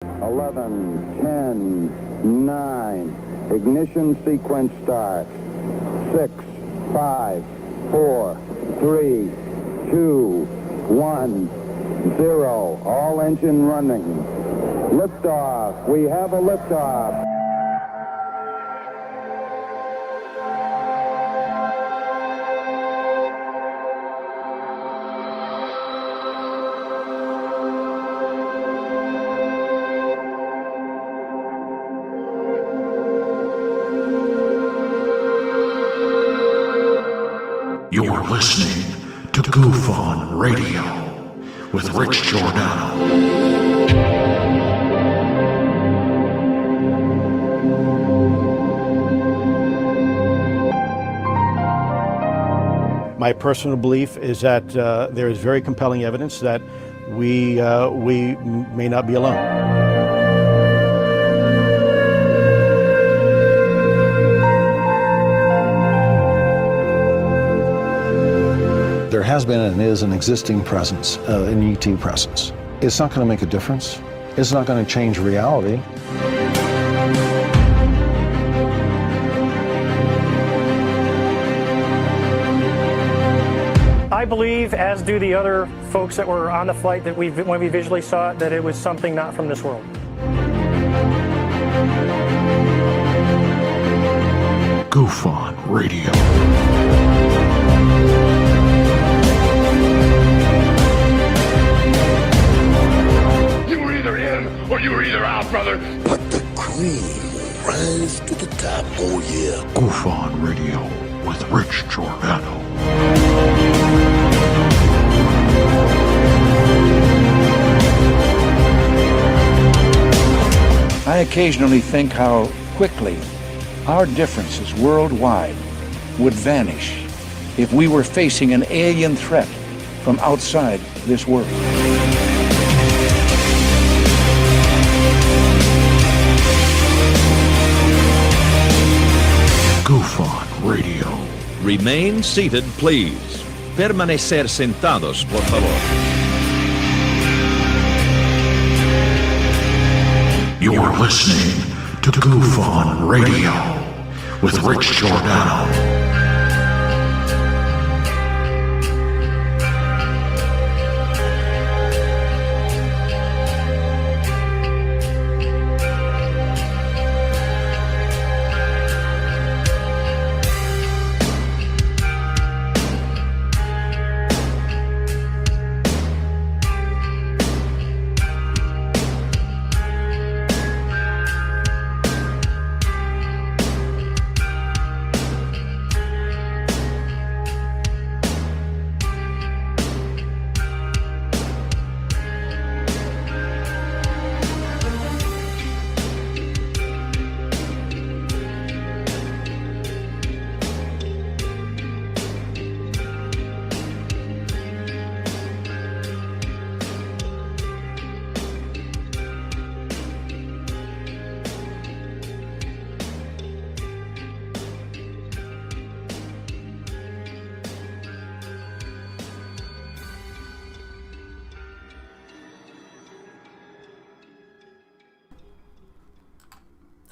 11, 10, 9. Ignition sequence start. 6, 5, 4, 3, 2, 1, 0. All engine running. Liftoff. We have a liftoff. You're listening to Goof On Radio with Rich Giordano. My personal belief is that there is very compelling evidence that we may not be alone. There has been and is an existing presence, an ET presence. It's not going to make a difference. It's not going to change reality. I believe, as do the other folks that were on the flight, that when we visually saw it, that it was something not from this world. Goof On Radio. You were either in or you were either out, brother. But the cream will rise to the top, oh yeah. Goof On Radio with Rich Giordano. I occasionally think how quickly our differences worldwide would vanish if we were facing an alien threat from outside this world. Goof On Radio. Remain seated, please. Permanecer sentados, por favor. You're listening to Goof On Radio with Rich Giordano.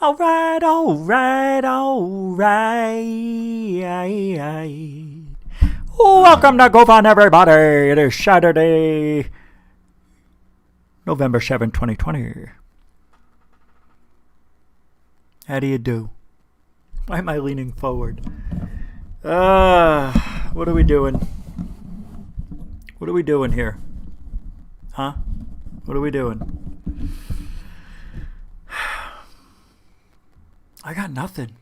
All right. Welcome to Goof On, everybody. It is Saturday, November 7, 2020. How do you do? Why am I leaning forward? What are we doing? What are we doing here? Huh? What are we doing? I got nothing.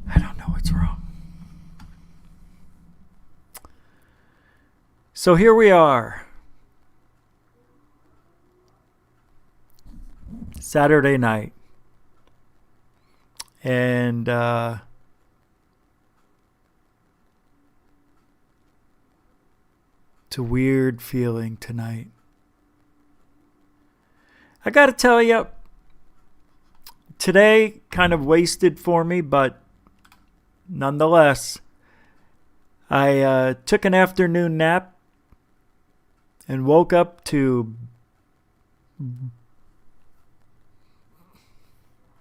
I don't know what's wrong. So here we are. Saturday night. And it's a weird feeling tonight. I gotta tell you, today kind of wasted for me, but nonetheless, I took an afternoon nap and woke up to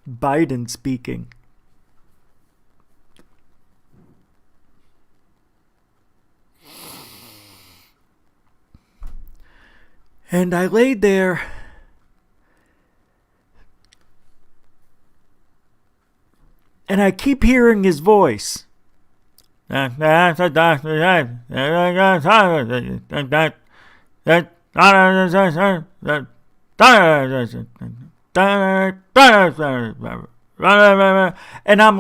Biden speaking. And I laid there and I keep hearing his voice. And I'm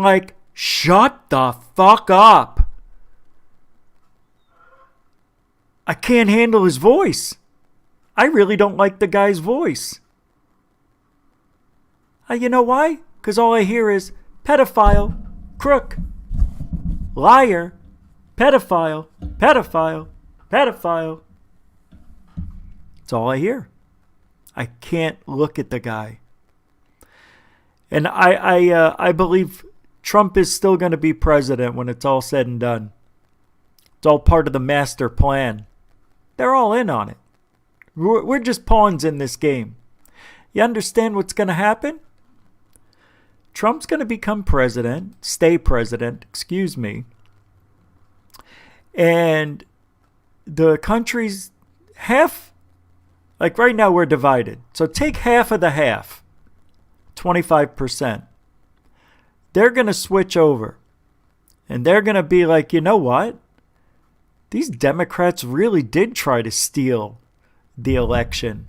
like, shut the fuck up. I can't handle his voice. I really don't like the guy's voice. You know why? Because all I hear is pedophile, crook, liar, pedophile, pedophile, pedophile. That's all I hear. I can't look at the guy. And I believe Trump is still going to be president when it's all said and done. It's all part of the master plan. They're all in on it. We're just pawns in this game. You understand what's going to happen? Trump's going to become president, stay president, excuse me. And the country's half, like right now we're divided. So take half of the half, 25%. They're going to switch over. And they're going to be like, you know what? These Democrats really did try to steal the election.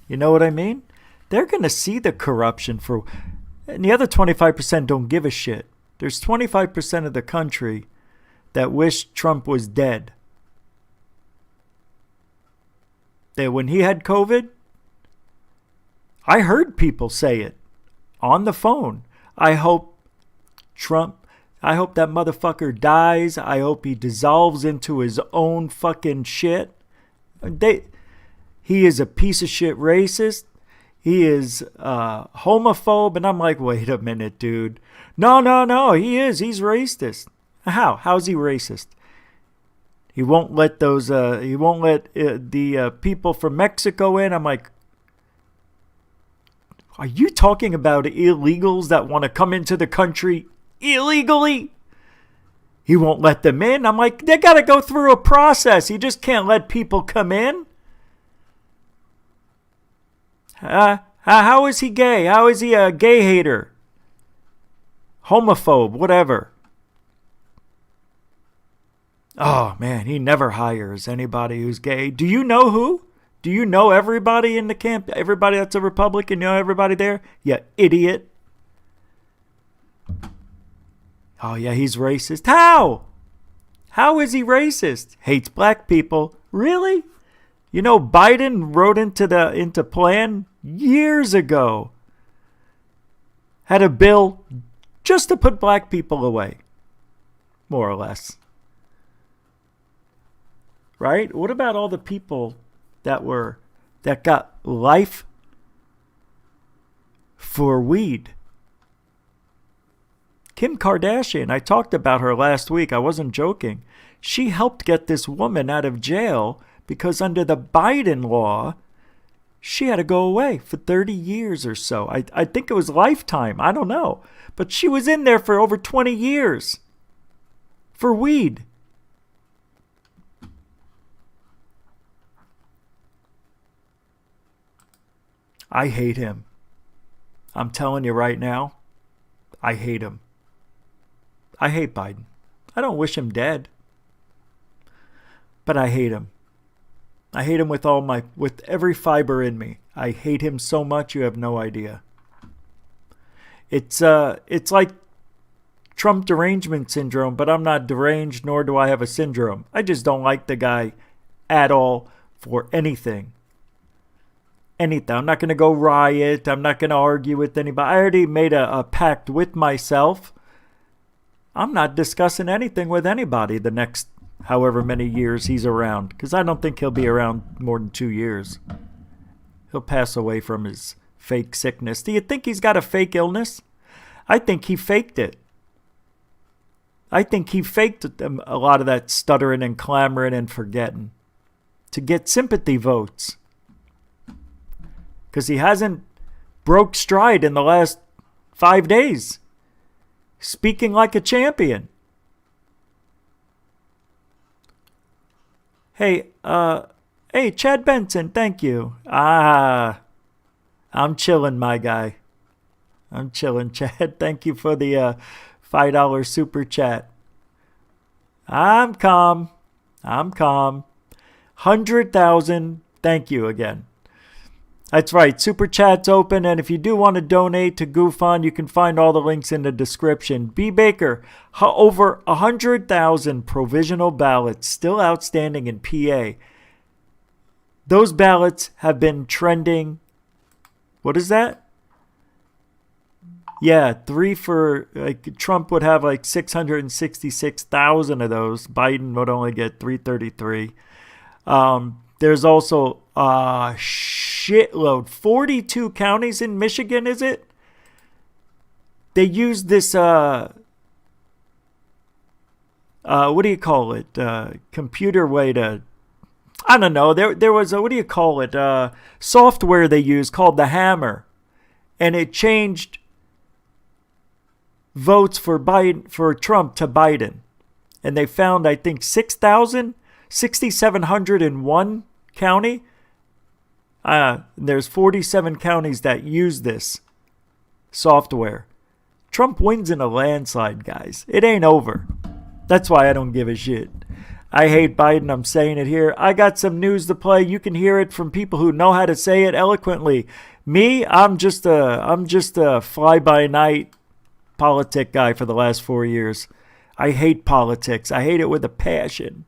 You know what I mean? They're going to see the corruption for... And the other 25% don't give a shit. There's 25% of the country that wish Trump was dead. That when he had COVID, I heard people say it on the phone. I hope that motherfucker dies. I hope he dissolves into his own fucking shit. He is a piece of shit racist. He is homophobe. And I'm like, wait a minute, dude. No, he is. He's racist. How? How's he racist? He won't let the people from Mexico in. I'm like, are you talking about illegals that want to come into the country illegally? He won't let them in. I'm like, they got to go through a process. He just can't let people come in. How is he gay? How is he a gay hater? Homophobe, whatever. Oh, man, he never hires anybody who's gay. Do you know who? Do you know everybody in the camp? Everybody that's a Republican? You know everybody there? You idiot. Oh, yeah, he's racist. How? How is he racist? Hates black people. Really? You know, Biden wrote into plan years ago. Had a bill just to put black people away. More or less. Right? What about all the people that got life for weed? Kim Kardashian, I talked about her last week. I wasn't joking. She helped get this woman out of jail because under the Biden law, she had to go away for 30 years or so. I think it was lifetime. I don't know. But she was in there for over 20 years for weed. I hate him. I'm telling you right now, I hate him. I hate Biden. I don't wish him dead. But I hate him. I hate him with every fiber in me. I hate him so much you have no idea. It's like Trump derangement syndrome, but I'm not deranged, nor do I have a syndrome. I just don't like the guy at all for anything. Anything. I'm not going to go riot. I'm not going to argue with anybody. I already made a pact with myself. I'm not discussing anything with anybody the next however many years he's around, because I don't think he'll be around more than 2 years. He'll pass away from his fake sickness. Do you think he's got a fake illness? I think he faked it. I think he faked a lot of that stuttering and clamoring and forgetting to get sympathy votes. Because he hasn't broke stride in the last 5 days. Speaking like a champion. Hey, Chad Benson, thank you. I'm chilling, my guy. I'm chilling, Chad. Thank you for the $5 super chat. I'm calm. 100,000. Thank you again. That's right. Super chat's open, and if you do want to donate to GoFund, you can find all the links in the description. B. Baker, over 100,000 provisional ballots still outstanding in PA. Those ballots have been trending. What is that? Yeah, Trump would have 666,000 of those. Biden would only get 333. There's also a shitload. 42 counties in Michigan, is it? They used this, what do you call it? Computer way to, I don't know. There was a, what do you call it? Software they used called the Hammer. And it changed votes for Trump to Biden. And they found, I think, 6,701 county. There's 47 counties that use this software. Trump wins in a landslide, guys. It ain't over. That's why I don't give a shit. I hate Biden. I'm saying it here. I got some news to play. You can hear it from people who know how to say it eloquently. Me, I'm just a fly-by-night politic guy for the last 4 years. I hate politics. I hate it with a passion.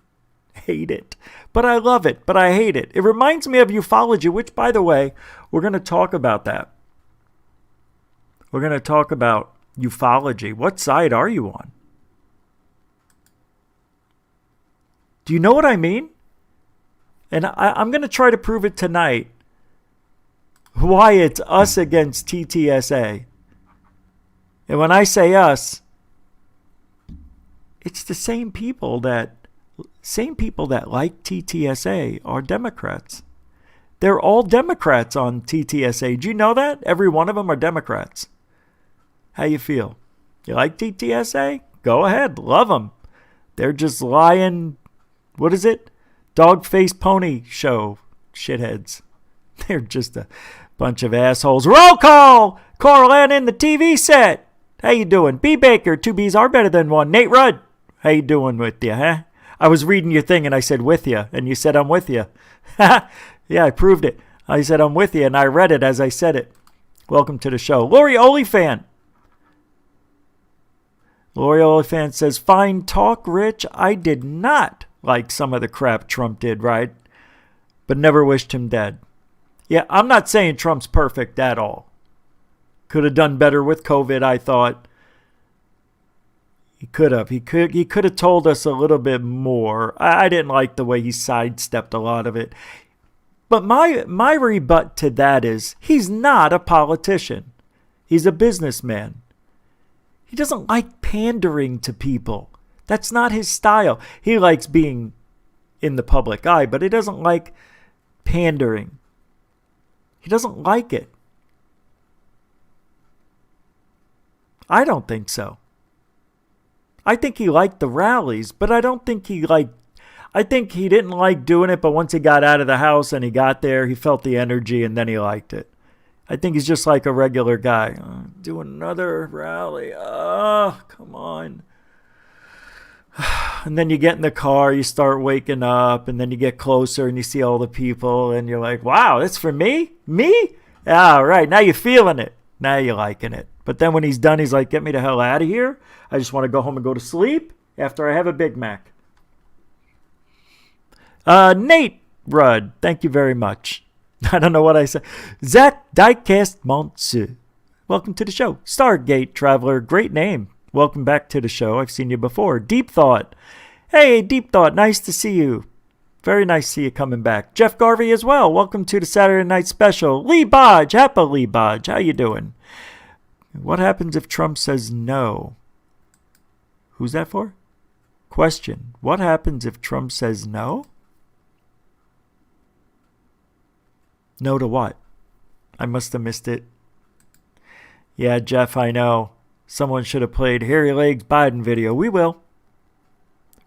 Hate it. But I love it. But I hate it. It reminds me of ufology, which, by the way, we're going to talk about that. We're going to talk about ufology. What side are you on? Do you know what I mean? And I'm going to try to prove it tonight. Why it's us against TTSA. And when I say us, it's the same people that like TTSA are Democrats. They're all Democrats on TTSA. Do you know that? Every one of them are Democrats. How you feel? You like TTSA? Go ahead. Love them. They're just lying. What is it? Dog-faced pony show shitheads. They're just a bunch of assholes. Roll call! Carl Ann in the TV set. How you doing? B. Baker, 2 B's are better than 1. Nate Rudd, how you doing with you, huh? I was reading your thing and I said with you, and you said I'm with you. Yeah, I proved it. I said I'm with you, and I read it as I said it. Welcome to the show. Lori Olifant. Lori Olifant says, fine talk, Rich. I did not like some of the crap Trump did, right? But never wished him dead. Yeah, I'm not saying Trump's perfect at all. Could have done better with COVID, I thought. He could have. He could have told us a little bit more. I didn't like the way he sidestepped a lot of it. But my rebut to that is he's not a politician. He's a businessman. He doesn't like pandering to people. That's not his style. He likes being in the public eye, but he doesn't like pandering. He doesn't like it. I don't think so. I think he liked the rallies, but I don't think I think he didn't like doing it, but once he got out of the house and he got there, he felt the energy and then he liked it. I think he's just like a regular guy. Do another rally. Come on. And then you get in the car, you start waking up, and then you get closer and you see all the people and you're like, wow, that's for me? Me? All right, now you're feeling it. Now you're liking it. But then when he's done, he's like, get me the hell out of here. I just want to go home and go to sleep after I have a Big Mac. Nate Rudd, thank you very much. I don't know what I said. Zach Diecast Montsu, welcome to the show. Stargate Traveler, great name. Welcome back to the show. I've seen you before. Deep Thought. Hey, Deep Thought, nice to see you. Very nice to see you coming back. Jeff Garvey as well. Welcome to the Saturday Night Special. Lee Bodge. Happy Lee Bodge. How you doing? What happens if Trump says no? Who's that for? Question. What happens if Trump says no? No to what? I must have missed it. Yeah, Jeff, I know. Someone should have played Hairy Legs Biden video. We will.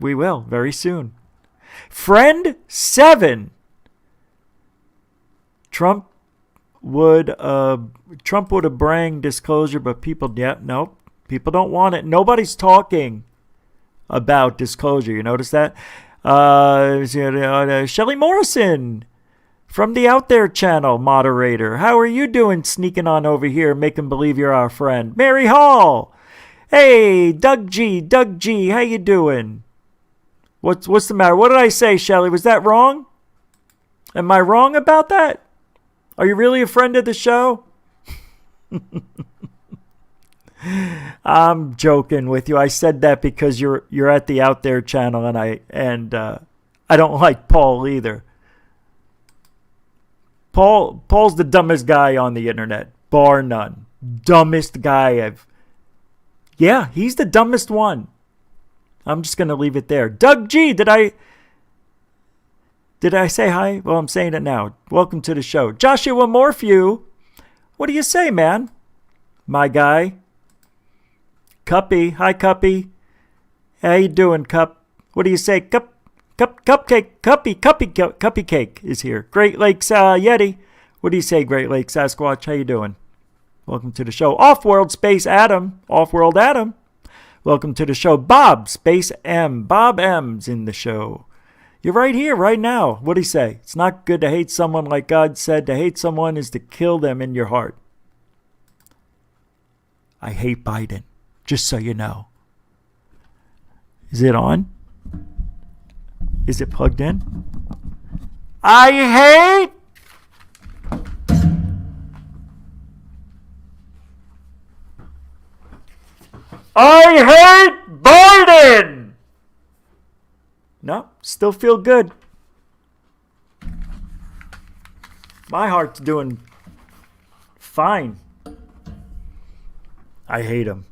We will, very soon. Friend 7. Trump would have bring disclosure, but people, nope. People don't want it. Nobody's talking about disclosure. You notice that? Shelley Morrison from the Out There channel, moderator. How are you doing sneaking on over here, making believe you're our friend? Mary Hall. Hey, Doug G. How you doing? What's the matter? What did I say, Shelley? Was that wrong? Am I wrong about that? Are you really a friend of the show? I'm joking with you. I said that because you're at the Out There channel, and I don't like Paul either. Paul's the dumbest guy on the internet, bar none. Dumbest guy Yeah, he's the dumbest one. I'm just going to leave it there. Doug G, did I say hi? Well, I'm saying it now. Welcome to the show. Joshua Morphew, what do you say, man? My guy. Cuppy, hi Cuppy. How you doing, Cup? What do you say? Cupcake, Cuppy Cake is here. Great Lakes Yeti. What do you say, Great Lakes Sasquatch? How you doing? Welcome to the show. Off-World Space Adam. Off-World Adam. Welcome to the show. Bob Space M. Bob M's in the show. You're right here, right now. What do you say? It's not good to hate someone like God said. To hate someone is to kill them in your heart. I hate Biden, just so you know. Is it on? Is it plugged in? I hate Biden! No, still feel good. My heart's doing fine. I hate him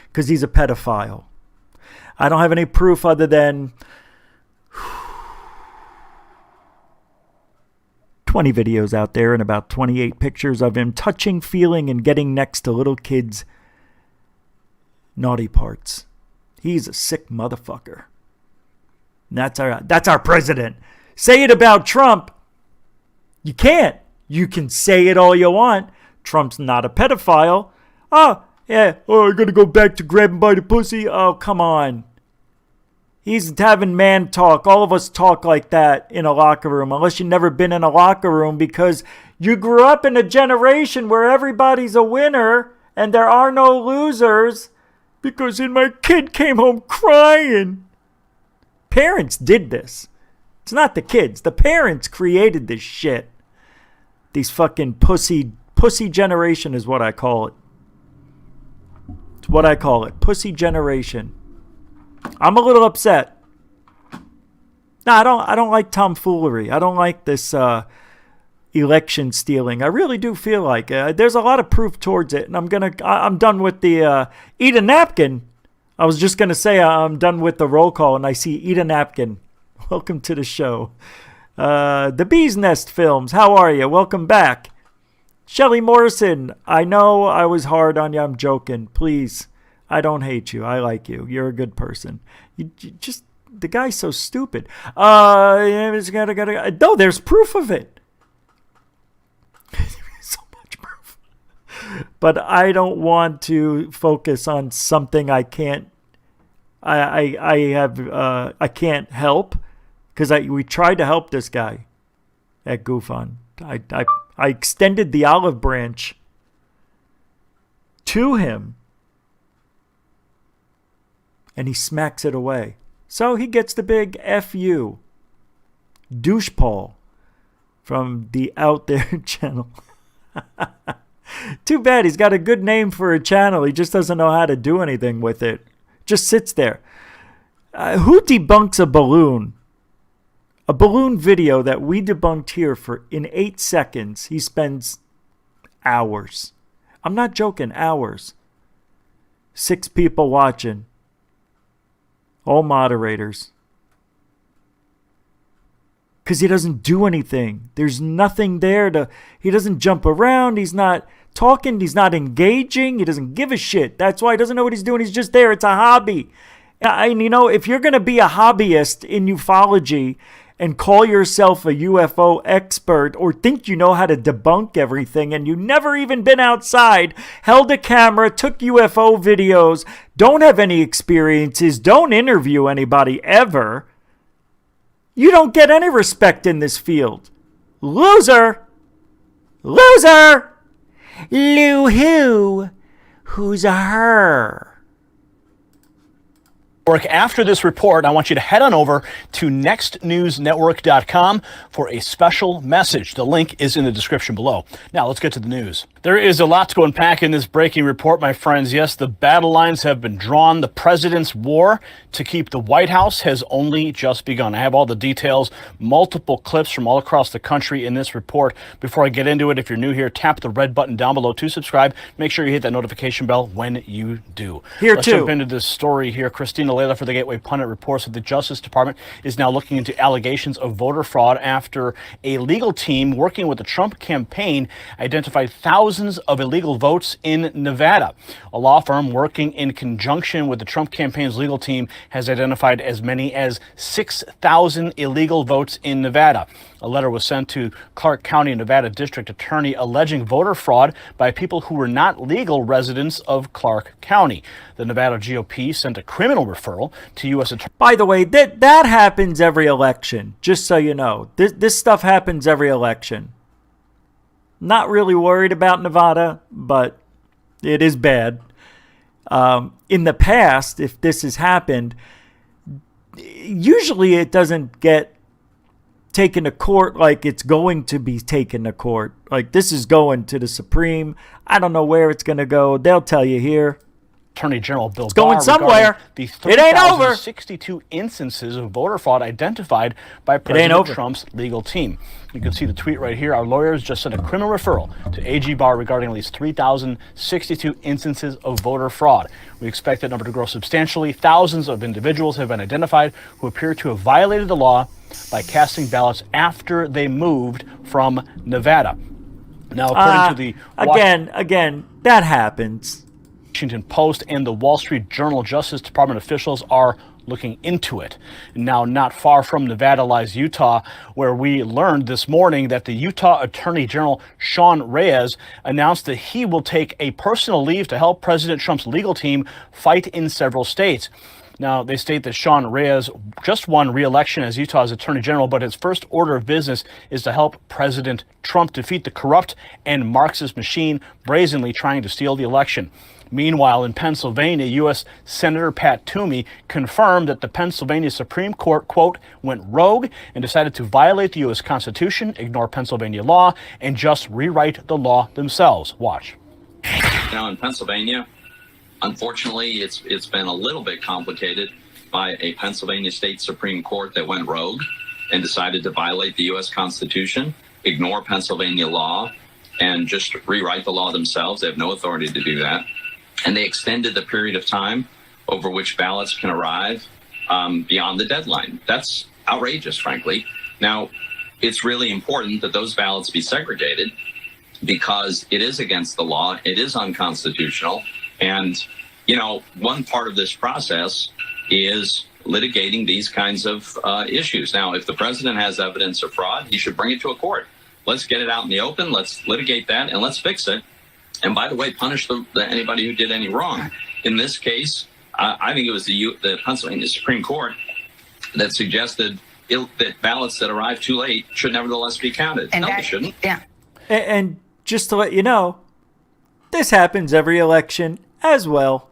because he's a pedophile. I don't have any proof other than 20 videos out there and about 28 pictures of him touching, feeling, and getting next to little kids' naughty parts. He's a sick motherfucker. And that's our president. Say it about Trump. You can't. You can say it all you want. Trump's not a pedophile. Oh, yeah. Oh, I gotta go back to grabbing by the pussy. Oh, come on. He's having man talk. All of us talk like that in a locker room, unless you've never been in a locker room because you grew up in a generation where everybody's a winner and there are no losers because then my kid came home crying. Parents did this. It's not the kids. The parents created this shit. These fucking pussy generation is what I call it. It's what I call it. Pussy generation. I'm a little upset. No, I don't like tomfoolery. I don't like this election stealing. I really do feel like there's a lot of proof towards it, and I'm done with the eat a napkin. I was just gonna say I'm done with the roll call, and I see eat a napkin. Welcome to the show. The Bee's Nest Films. How are you? Welcome back. Shelley Morrison. I know I was hard on you. I'm joking. Please. I don't hate you. I like you. You're a good person. You just, the guy's so stupid. No, there's proof of it. So much proof. But I don't want to focus on something I can't. I can't help because we tried to help this guy at GoofOn. I extended the olive branch to him. And he smacks it away. So he gets the big F-U. Douche Paul from the Out There channel. Too bad he's got a good name for a channel. He just doesn't know how to do anything with it. Just sits there. Who debunks a balloon? A balloon video that we debunked here in 8 seconds, he spends hours. I'm not joking, hours. 6 people watching. All moderators. Because he doesn't do anything. There's nothing there he doesn't jump around. He's not talking. He's not engaging. He doesn't give a shit. That's why he doesn't know what he's doing. He's just there. It's a hobby. And if you're going to be a hobbyist in ufology and call yourself a UFO expert or think you know how to debunk everything and you've never even been outside, held a camera, took UFO videos, don't have any experiences, don't interview anybody ever, you don't get any respect in this field. Loser! Loser! Lou who? Who's a her? After this report, I want you to head on over to nextnewsnetwork.com for a special message. The link is in the description below. Now, let's get to the news. There is a lot to unpack in this breaking report, my friends. Yes, the battle lines have been drawn. The president's war to keep the White House has only just begun. I have all the details, multiple clips from all across the country in this report. Before I get into it, if you're new here, tap the red button down below to subscribe. Make sure you hit that notification bell when you do. Let's jump into this story here. Christina Layla for the Gateway Pundit reports that the Justice Department is now looking into allegations of voter fraud after a legal team working with the Trump campaign identified thousands of illegal votes in Nevada. A law firm working in conjunction with the Trump campaign's legal team has identified as many as 6,000 illegal votes in Nevada. A letter was sent to Clark County, Nevada District Attorney alleging voter fraud by people who were not legal residents of Clark County. The Nevada GOP sent a criminal referral to U.S. Attorney. By the way, that happens every election, just so you know. This stuff happens every election. Not really worried about Nevada, but it is bad. In the past, if this has happened, usually it doesn't get taken to court like it's going to be taken to court. Like, this is going to the Supreme. I don't know where it's going to go. They'll tell you here. Attorney General Bill Barr, it's going somewhere. The It ain't over. 62 instances of voter fraud identified by President Trump's legal team. You can see the tweet right here. Our lawyers just sent a criminal referral to AG Barr regarding at least 3,062 instances of voter fraud. We expect that number to grow substantially. Thousands of individuals have been identified who appear to have violated the law by casting ballots after they moved from Nevada. Now, according to the again, that happens. Washington Post and the Wall Street Journal, Justice Department officials are looking into it. Now, not far from Nevada lies Utah, where we learned this morning that the Utah Attorney General Sean Reyes announced that he will take a personal leave to help President Trump's legal team fight in several states. Now, they state that Sean Reyes just won re-election as Utah's Attorney General, but his first order of business is to help President Trump defeat the corrupt and Marxist machine brazenly trying to steal the election. Meanwhile, in Pennsylvania, U.S. Senator Pat Toomey confirmed that the Pennsylvania Supreme Court, quote, went rogue and decided to violate the U.S. Constitution, ignore Pennsylvania law, and just rewrite the law themselves. Watch. Now, in Pennsylvania, unfortunately, it's been a little bit complicated by a Pennsylvania State Supreme Court that went rogue and decided to violate the U.S. Constitution, ignore Pennsylvania law, and just rewrite the law themselves. They have no authority to do that. And they extended the period of time over which ballots can arrive beyond the deadline. That's outrageous, frankly. Now, it's really important that those ballots be segregated because it is against the law. It is unconstitutional. And, one part of this process is litigating these kinds of issues. Now, if the president has evidence of fraud, he should bring it to a court. Let's get it out in the open. Let's litigate that and let's fix it. And by the way, punish anybody who did any wrong. In this case, I think it was the Pennsylvania Supreme Court that suggested that ballots that arrive too late should nevertheless be counted. And no, they shouldn't. Yeah. And just to let you know, this happens every election as well.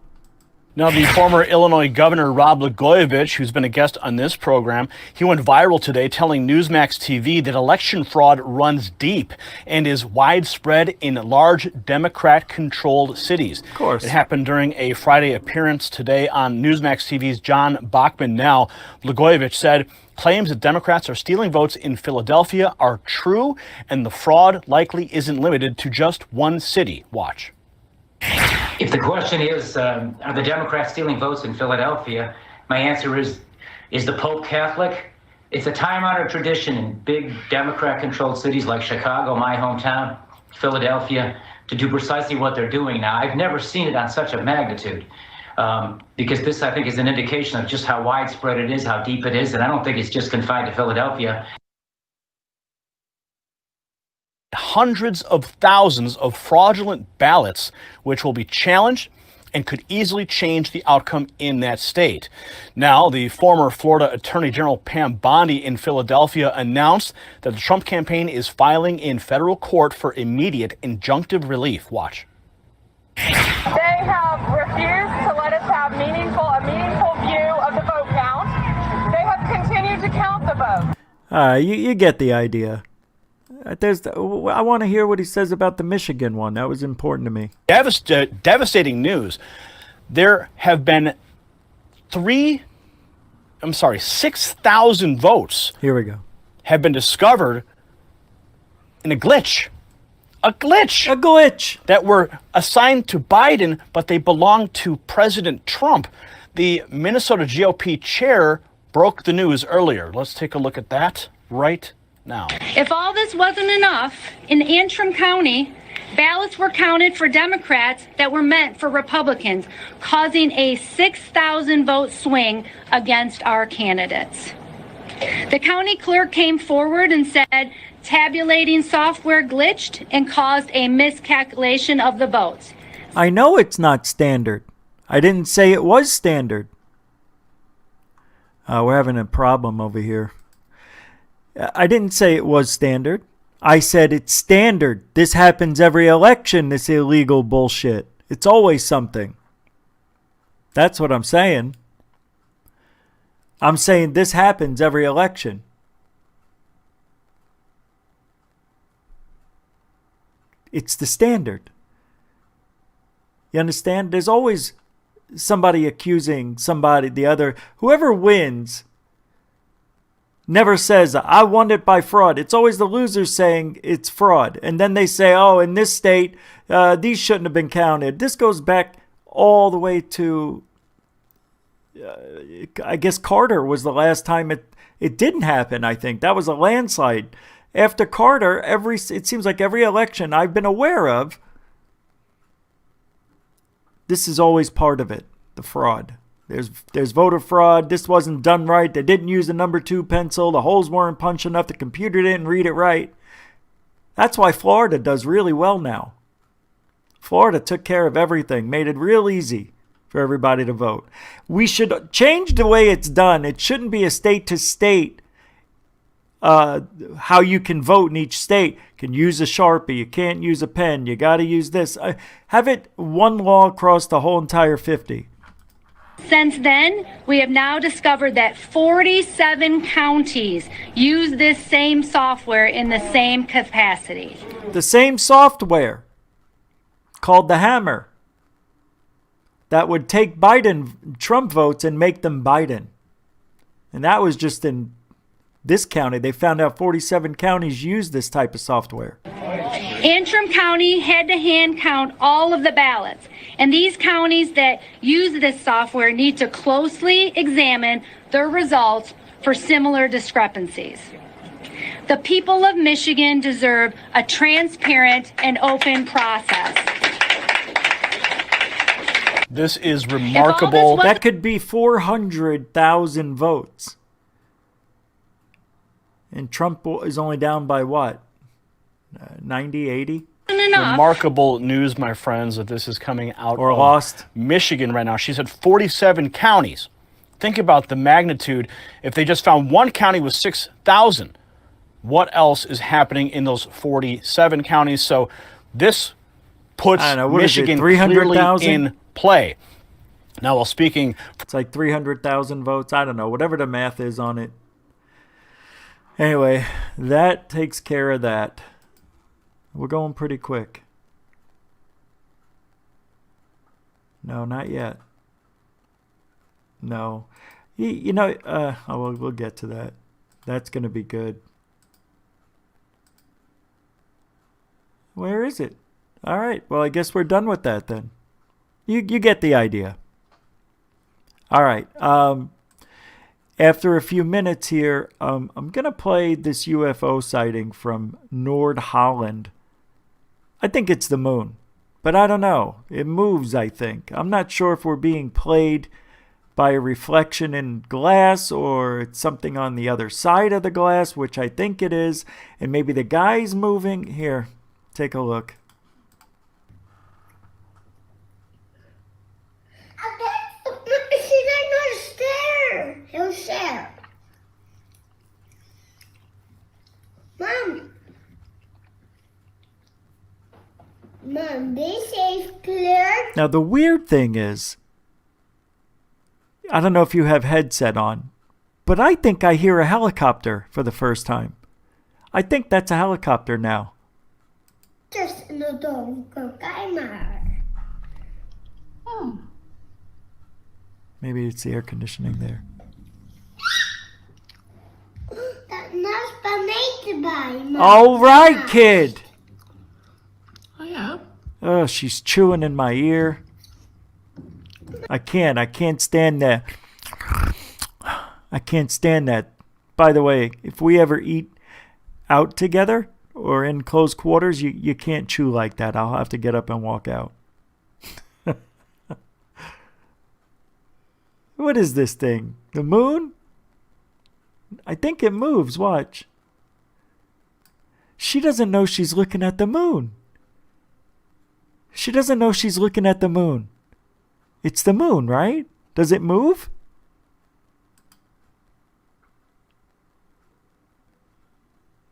Now, the former Illinois Governor Rod Blagojevich, who's been a guest on this program, he went viral today telling Newsmax TV that election fraud runs deep and is widespread in large Democrat-controlled cities. Of course. It happened during a Friday appearance today on Newsmax TV's John Bachman Now. Blagojevich said claims that Democrats are stealing votes in Philadelphia are true, and the fraud likely isn't limited to just one city. Watch. If the question is, are the Democrats stealing votes in Philadelphia? My answer is the Pope Catholic? It's a time-honored tradition in big Democrat-controlled cities like Chicago, my hometown, Philadelphia, to do precisely what they're doing now. I've never seen it on such a magnitude, because this, I think, is an indication of just how widespread it is, how deep it is, and I don't think it's just confined to Philadelphia. Hundreds of thousands of fraudulent ballots, which will be challenged and could easily change the outcome in that state. Now, the former Florida Attorney General Pam Bondi in Philadelphia announced that the Trump campaign is filing in federal court for immediate injunctive relief. Watch. They have refused to let us have a meaningful view of the vote count. They have continued to count the vote. You get the idea. I want to hear what he says about the Michigan one. That was important to me. Devastating news. There have been 6,000 votes. Here we go. Have been discovered in a glitch. A glitch that were assigned to Biden, but they belong to President Trump. The Minnesota GOP chair broke the news earlier. Let's take a look at that right now. If all this wasn't enough, in Antrim County, ballots were counted for Democrats that were meant for Republicans, causing a 6,000 vote swing against our candidates. The county clerk came forward and said tabulating software glitched and caused a miscalculation of the votes. I know it's not standard. I didn't say it was standard. We're having a problem over here. I didn't say it was standard. I said it's standard. This happens every election, this illegal bullshit. It's always something. That's what I'm saying. I'm saying this happens every election. It's the standard. You understand? There's always somebody accusing somebody, the other. Whoever wins never says, I won it by fraud. It's always the losers saying it's fraud. And then they say, oh, in this state, these shouldn't have been counted. This goes back all the way to, I guess Carter was the last time it didn't happen, I think. That was a landslide. After Carter, it seems like every election I've been aware of, this is always part of it, the fraud. There's voter fraud. This wasn't done right. They didn't use the number 2 pencil. The holes weren't punched enough. The computer didn't read it right. That's why Florida does really well now. Florida took care of everything, made it real easy for everybody to vote. We should change the way it's done. It shouldn't be a state to state how you can vote in each state. You can use a Sharpie. You can't use a pen. You got to use this. Have it one law across the whole entire 50. Since then, we have now discovered that 47 counties use this same software in the same capacity. The same software called the hammer that would take Trump votes and make them Biden. And that was just in this county. They found out 47 counties use this type of software. Antrim County had to hand count all of the ballots, and these counties that use this software need to closely examine their results for similar discrepancies. The people of Michigan deserve a transparent and open process. This is remarkable. That could be 400,000 votes. And Trump is only down by what? 90, 80? Remarkable news, my friends, that this is coming out or of lost Michigan right now. She said 47 counties. Think about the magnitude. If they just found one county with 6,000, what else is happening in those 47 counties? So this puts Michigan clearly in play. Now, while speaking, it's like 300,000 votes. I don't know, whatever the math is on it. Anyway, that takes care of that. We're going pretty quick. No, not yet. No. You know, we'll get to that. That's going to be good. Where is it? All right. Well, I guess we're done with that then. You get the idea. All right. After a few minutes here, I'm going to play this UFO sighting from Noord-Holland. I think it's the moon, but I don't know. It moves, I think. I'm not sure if we're being played by a reflection in glass or it's something on the other side of the glass, which I think it is. And maybe the guy's moving. Here, take a look. He'll share. Mom, be safe, clear. Now, the weird thing is, I don't know if you have headset on, but I think I hear a helicopter for the first time. I think that's a helicopter now. Just in the donker. Oh. Maybe it's the air conditioning there. That must be made by Mom. All right, kid. Oh, yeah. Oh, she's chewing in my ear. I can't stand that. I can't stand that. By the way, if we ever eat out together or in close quarters, you can't chew like that. I'll have to get up and walk out. What is this thing? The moon? I think it moves. Watch. She doesn't know she's looking at the moon. She doesn't know she's looking at the moon. It's the moon, right? Does it move?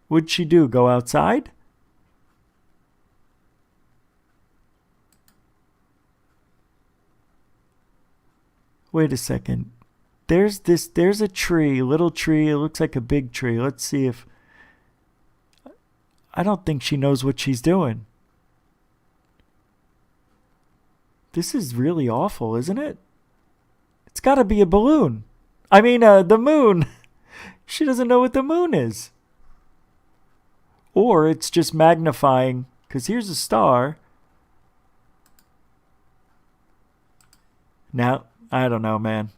What'd she do? Go outside? Wait a second. There's a tree, a little tree. It looks like a big tree. Let's see if... I don't think she knows what she's doing. This is really awful, isn't it? It's got to be a balloon. I mean, the moon. She doesn't know what the moon is. Or it's just magnifying, because here's a star. Now, I don't know, man.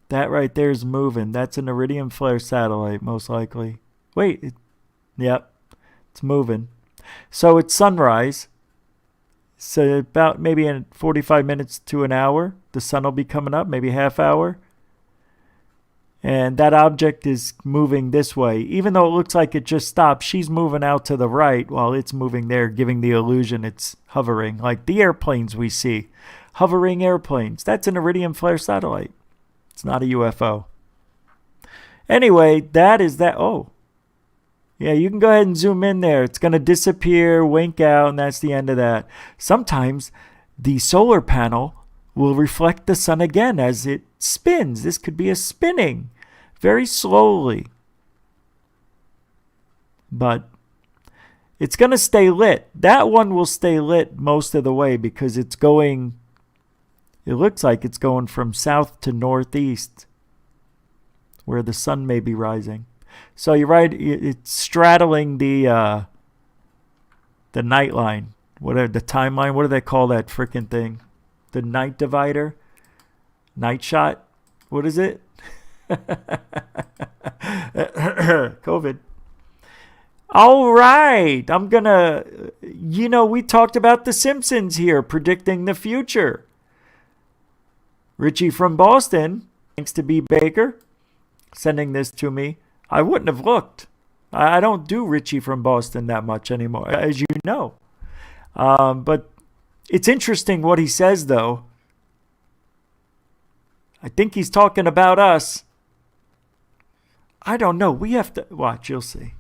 That right there is moving. That's an iridium flare satellite, most likely. Wait. Yep. It's moving. So it's sunrise. So about maybe in 45 minutes to an hour, the sun will be coming up, maybe half hour. And that object is moving this way. Even though it looks like it just stopped, she's moving out to the right while it's moving there, giving the illusion it's hovering. Like the airplanes we see. Hovering airplanes. That's an iridium flare satellite. It's not a UFO. Anyway, that is that. Oh. Yeah, you can go ahead and zoom in there. It's going to disappear, wink out, and that's the end of that. Sometimes the solar panel will reflect the sun again as it spins. This could be a spinning very slowly. But it's going to stay lit. That one will stay lit most of the way because it's going, it looks like it's going from south to northeast where the sun may be rising. So you're right, it's straddling the night line, whatever, the timeline. What do they call that freaking thing? The night divider? Night shot? What is it? COVID. All right. I'm going to, we talked about The Simpsons here, predicting the future. Richie from Boston, thanks to B. Baker, sending this to me. I wouldn't have looked. I don't do Richie from Boston that much anymore, as you know. But it's interesting what he says, though. I think he's talking about us. I don't know. We have to watch. You'll see.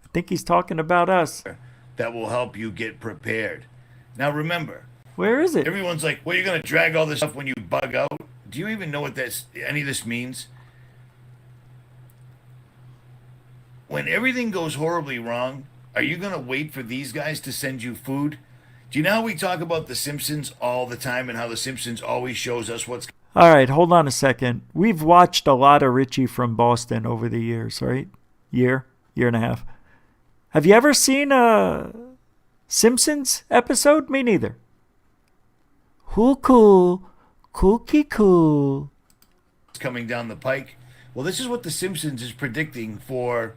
I think he's talking about us. That will help you get prepared. Now remember, Where is it? Everyone's like, well, you're going to drag all this stuff when you bug out. Do you even know what any of this means? When everything goes horribly wrong, are you going to wait for these guys to send you food? Do you know how we talk about The Simpsons all the time and how The Simpsons always shows us what's... All right, hold on a second. We've watched a lot of Richie from Boston over the years, right? Year and a half. Have you ever seen a Simpsons episode? Me neither. Cool. Coming down the pike. Well, this is what The Simpsons is predicting for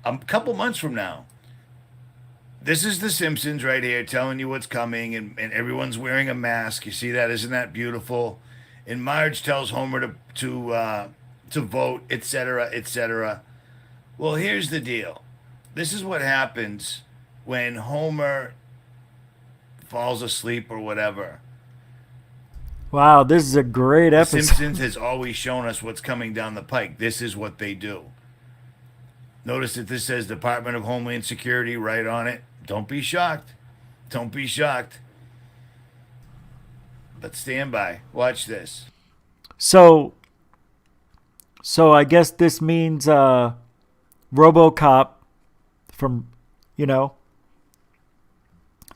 a couple months from now. This is The Simpsons right here telling you what's coming, and everyone's wearing a mask. You see that? Isn't that beautiful? And Marge tells Homer to vote, etc., etc. Well, here's the deal. This is what happens when Homer falls asleep or whatever. Wow, this is a great episode. The Simpsons has always shown us what's coming down the pike. This is what they do. Notice that this says Department of Homeland Security right on it. Don't be shocked. Don't be shocked. But stand by. Watch this. So I guess this means RoboCop from, it's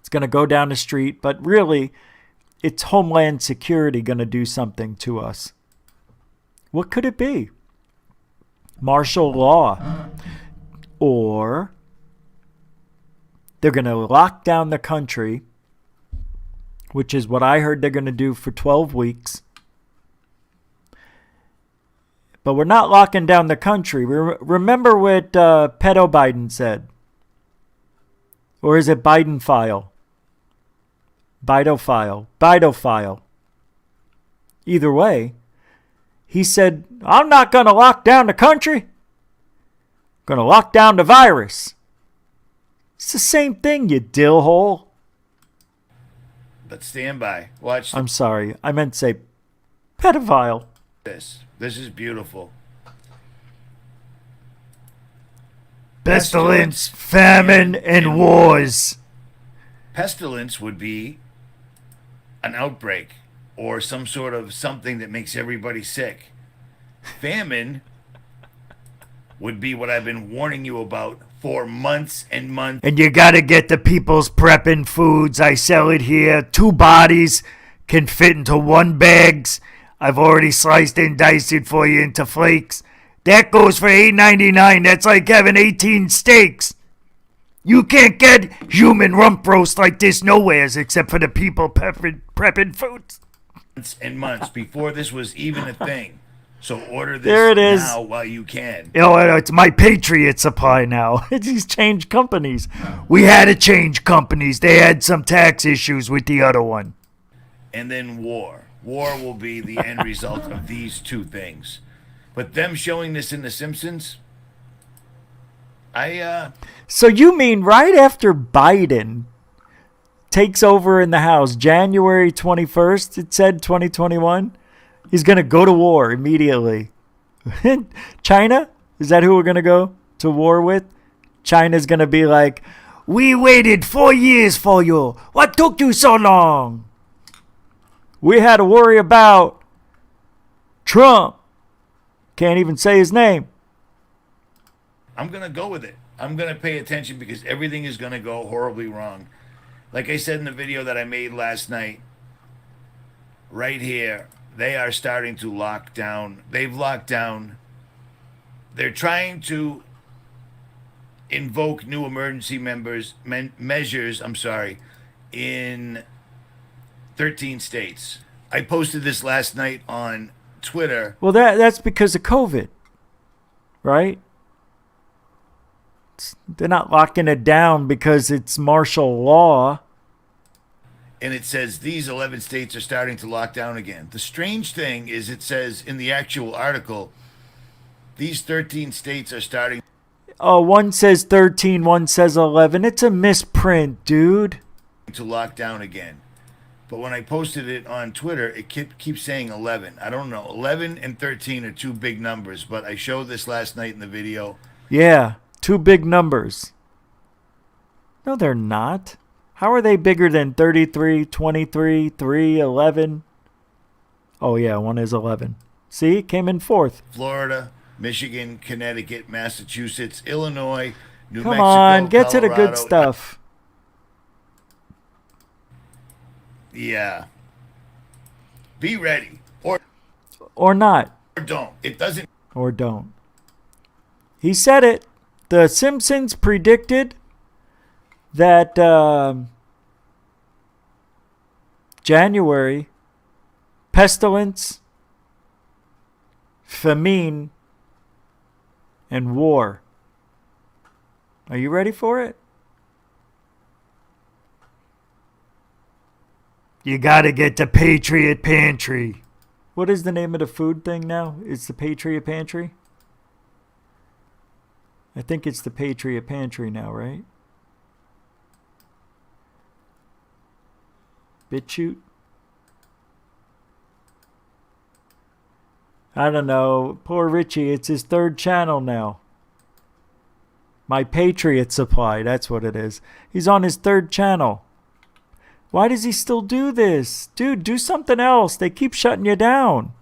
going to go down the street, but really it's Homeland Security going to do something to us. What could it be? Martial law. Or they're going to lock down the country, which is what I heard they're going to do for 12 weeks. But we're not locking down the country. Remember what Pedo Biden said? Or is it Biden file? Bidophile. Either way, he said, I'm not going to lock down the country. I'm going to lock down the virus. It's the same thing, you dillhole. But stand by. Watch. I'm sorry. I meant to say pedophile. This is beautiful. Pestilence, famine, and wars. Pestilence would be an outbreak or some sort of something that makes everybody sick. Famine would be what I've been warning you about for months and months. And you got to get the people's prepping foods. I sell it here. 2 bodies can fit into 1 bags. I've already sliced and diced it for you into flakes. That goes for $8.99. That's like having 18 steaks. You can't get human rump roast like this nowheres except for the people prepping foods. Months and months before this was even a thing. So order this there it is. now while you can. It's my Patriot Supply now. He's changed companies. We had to change companies. They had some tax issues with the other one. And then war. War will be the end result of these 2 things. But them showing this in The Simpsons, So you mean right after Biden takes over in the House, January 21st, it said 2021, he's going to go to war immediately. China? Is that who we're going to go to war with? China's going to be like, we waited 4 years for you. What took you so long? We had to worry about Trump. Can't even say his name. I'm going to go with it. I'm going to pay attention because everything is going to go horribly wrong. Like I said in the video that I made last night, right here, they are starting to lock down. They've locked down. They're trying to invoke new emergency measures, in 13 states. I posted this last night on Twitter. Well, that's because of COVID, right? They're not locking it down because it's martial law. And it says these 11 states are starting to lock down again. The strange thing is it says in the actual article, these 13 states are starting. Oh, one says 13, one says 11. It's a misprint, dude. To lock down again. But when I posted it on Twitter, it keeps saying 11. I don't know. 11 and 13 are 2 big numbers, but I showed this last night in the video. Yeah, 2 big numbers. No, they're not. How are they bigger than 33, 23, 3, 11? Oh, yeah, one is 11. See, it came in fourth. Florida, Michigan, Connecticut, Massachusetts, Illinois, New Come Mexico, on, get to the Colorado. good stuff. Yeah. Be ready. Or not. Or don't. It doesn't. Or don't. He said it. The Simpsons predicted that January, pestilence, famine, and war. Are you ready for it? You gotta get the Patriot Pantry. What is the name of the food thing now? It's the Patriot Pantry? I think it's the Patriot Pantry now, right? BitChute? I don't know. Poor Richie, it's his third channel now. My Patriot Supply, that's what it is. He's on his third channel. Why does he still do this? Dude, do something else. They keep shutting you down.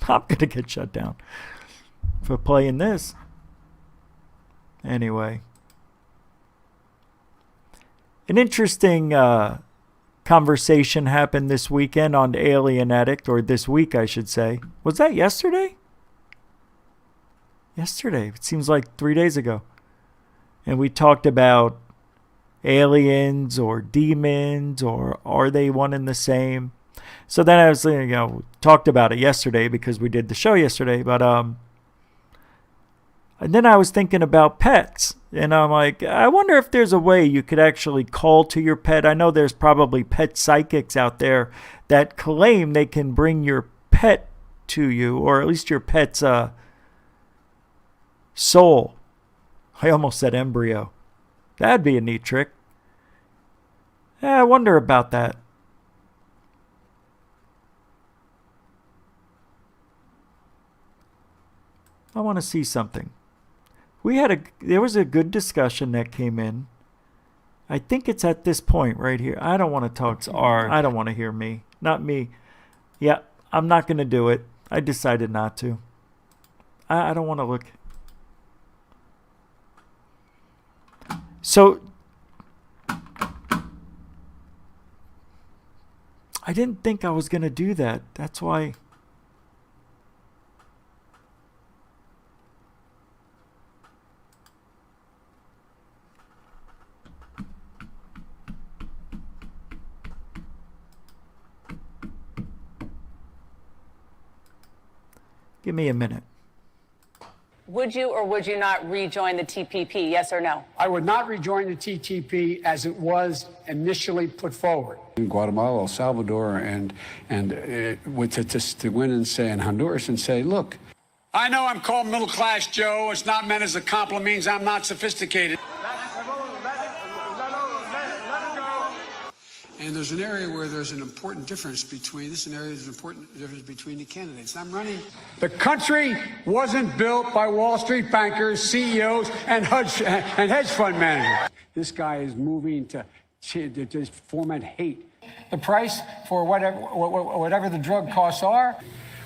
I'm going to get shut down for playing this. Anyway. An interesting conversation happened this weekend on Alien Addict, or this week, I should say. Was that yesterday? Yesterday. It seems like 3 days ago. And we talked about aliens or demons, or are they one and the same? So then I was, talked about it yesterday because we did the show yesterday. But and then I was thinking about pets, and I'm like, I wonder if there's a way you could actually call to your pet. I know there's probably pet psychics out there that claim they can bring your pet to you, or at least your pet's soul. I almost said embryo. That'd be a neat trick. Yeah, I wonder about that. I want to see something. There was a good discussion that came in. I think it's at this point right here. I don't want to talk to R. I don't want to hear me. Not me. Yeah, I'm not going to do it. I decided not to. I don't want to look. So, I didn't think I was going to do that. That's why. Give me a minute. Would you or would you not rejoin the TPP, yes or no? I would not rejoin the TTP as it was initially put forward. In Guatemala, El Salvador, and to win and say in Honduras and say, look, I know I'm called middle class Joe. It's not meant as a compliment. Means I'm not sophisticated. And there's an area where there's an important difference between the candidates. I'm running. The country wasn't built by Wall Street bankers, CEOs, and hedge fund managers. This guy is moving to just foment hate. The price for whatever the drug costs are.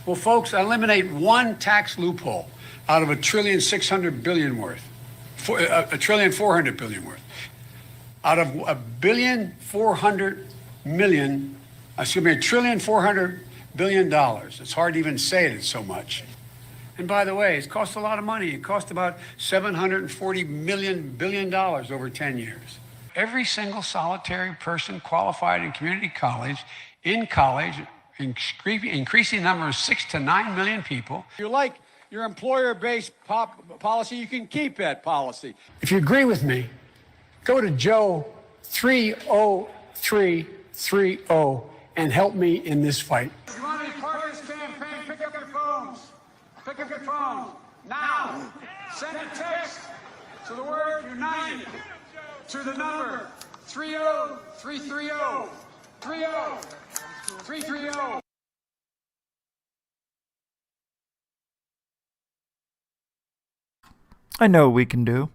Well, folks, eliminate one tax loophole out of $1.6 trillion worth, $1.4 trillion worth. Out of $1.4 billion. It's hard to even say it so much. And by the way, it's cost a lot of money. It cost about $740 billion over 10 years. Every single solitary person qualified in community college, increasing number of 6 to 9 million people. If you like your employer-based policy, you can keep that policy. If you agree with me, go to Joe 30330 and help me in this fight. If you want to be part of this campaign, pick up your phones. Pick up your phones now. Send a text to the word United to the number 30330. 30330. I know what we can do.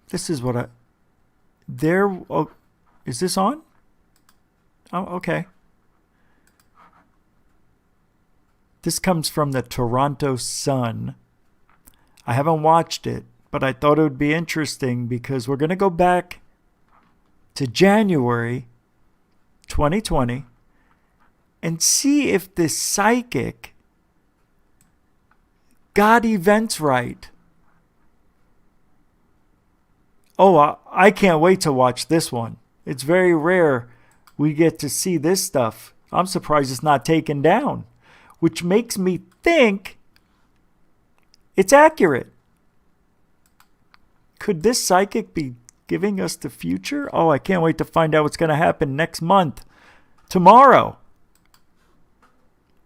This is what oh, is this on? Oh, okay. This comes from the Toronto Sun. I haven't watched it, but I thought it would be interesting because we're going to go back to January 2020 and see if this psychic got events right. Oh, I can't wait to watch this one. It's very rare we get to see this stuff. I'm surprised it's not taken down, which makes me think it's accurate. Could this psychic be giving us the future? Oh, I can't wait to find out what's going to happen next month. Tomorrow.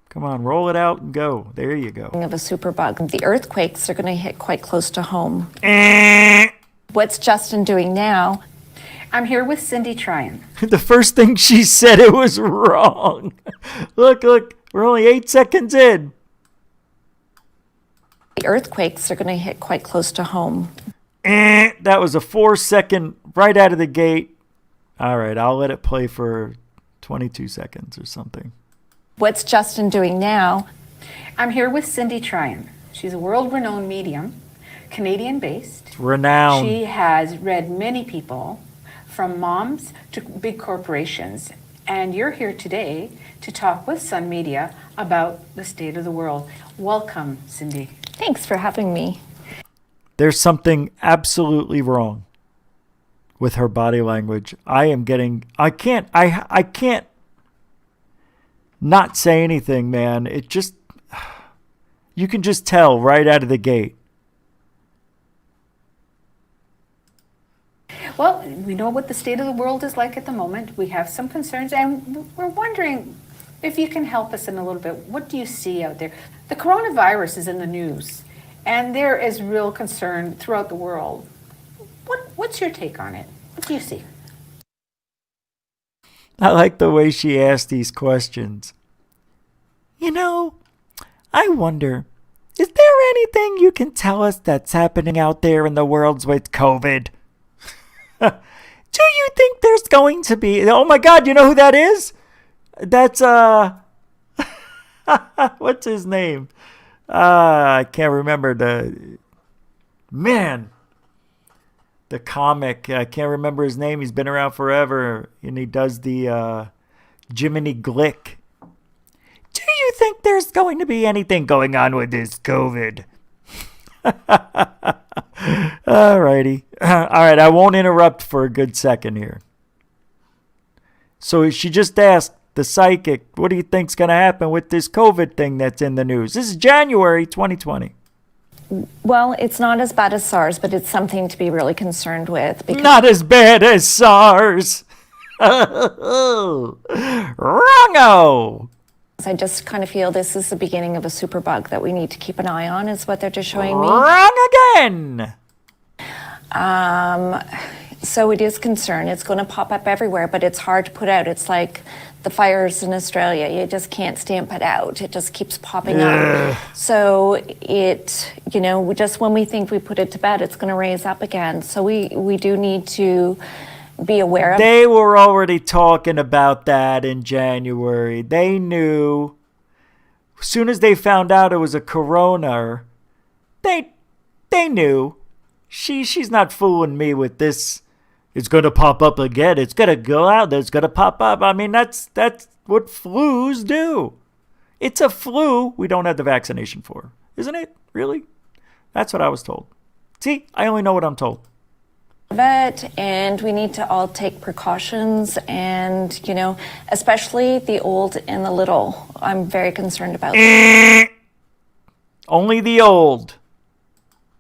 Come on, roll it out and go. There you go. Of a superbug. The earthquakes are going to hit quite close to home. What's Justin doing now? I'm here with Cindy Tryon. The first thing she said, it was wrong. Look, we're only 8 seconds in. The earthquakes are going to hit quite close to home. That was a 4-second right out of the gate. All right, I'll let it play for 22 seconds or something. What's Justin doing now? I'm here with Cindy Tryon. She's a world-renowned medium, Canadian-based. Renowned. She has read many people, from moms to big corporations. And you're here today to talk with Sun Media about the state of the world. Welcome, Cindy. Thanks for having me. There's something absolutely wrong with her body language. I can't not say anything, man. It just, you can just tell right out of the gate. Well, we know what the state of the world is like at the moment. We have some concerns, and we're wondering if you can help us in a little bit. What do you see out there? The coronavirus is in the news, and there is real concern throughout the world. What's your take on it? What do you see? I like the way she asked these questions. You know, I wonder, is there anything you can tell us that's happening out there in the world with COVID? Do you think there's going to be... Oh my God, you know who that is? That's, what's his name? I can't remember the comic. I can't remember his name. He's been around forever, and he does the Jiminy Glick. Do you think there's going to be anything going on with this COVID? Alrighty. All right, I won't interrupt for a good second here. So she just asked the psychic, what do you think's going to happen with this COVID thing that's in the news? This is January 2020. Well, it's not as bad as SARS, but it's something to be really concerned with. Not as bad as SARS. Wrongo. I just kind of feel this is the beginning of a superbug that we need to keep an eye on, is what they're just showing me. Wrong again. So it is concerned. It's going to pop up everywhere, but it's hard to put out. It's like the fires in Australia. You just can't stamp it out. It just keeps popping up. So it, just when we think we put it to bed, it's going to raise up again. So we do need to be aware of. They were already talking about that in January. They knew. As soon as they found out it was a corona, they knew. She's not fooling me with this. It's going to pop up again. It's going to go out. It's going to pop up. I mean, that's what flus do. It's a flu we don't have the vaccination for. Isn't it? Really? That's what I was told. See, I only know what I'm told. And we need to all take precautions, and especially the old and the little. I'm very concerned about that. Only the old.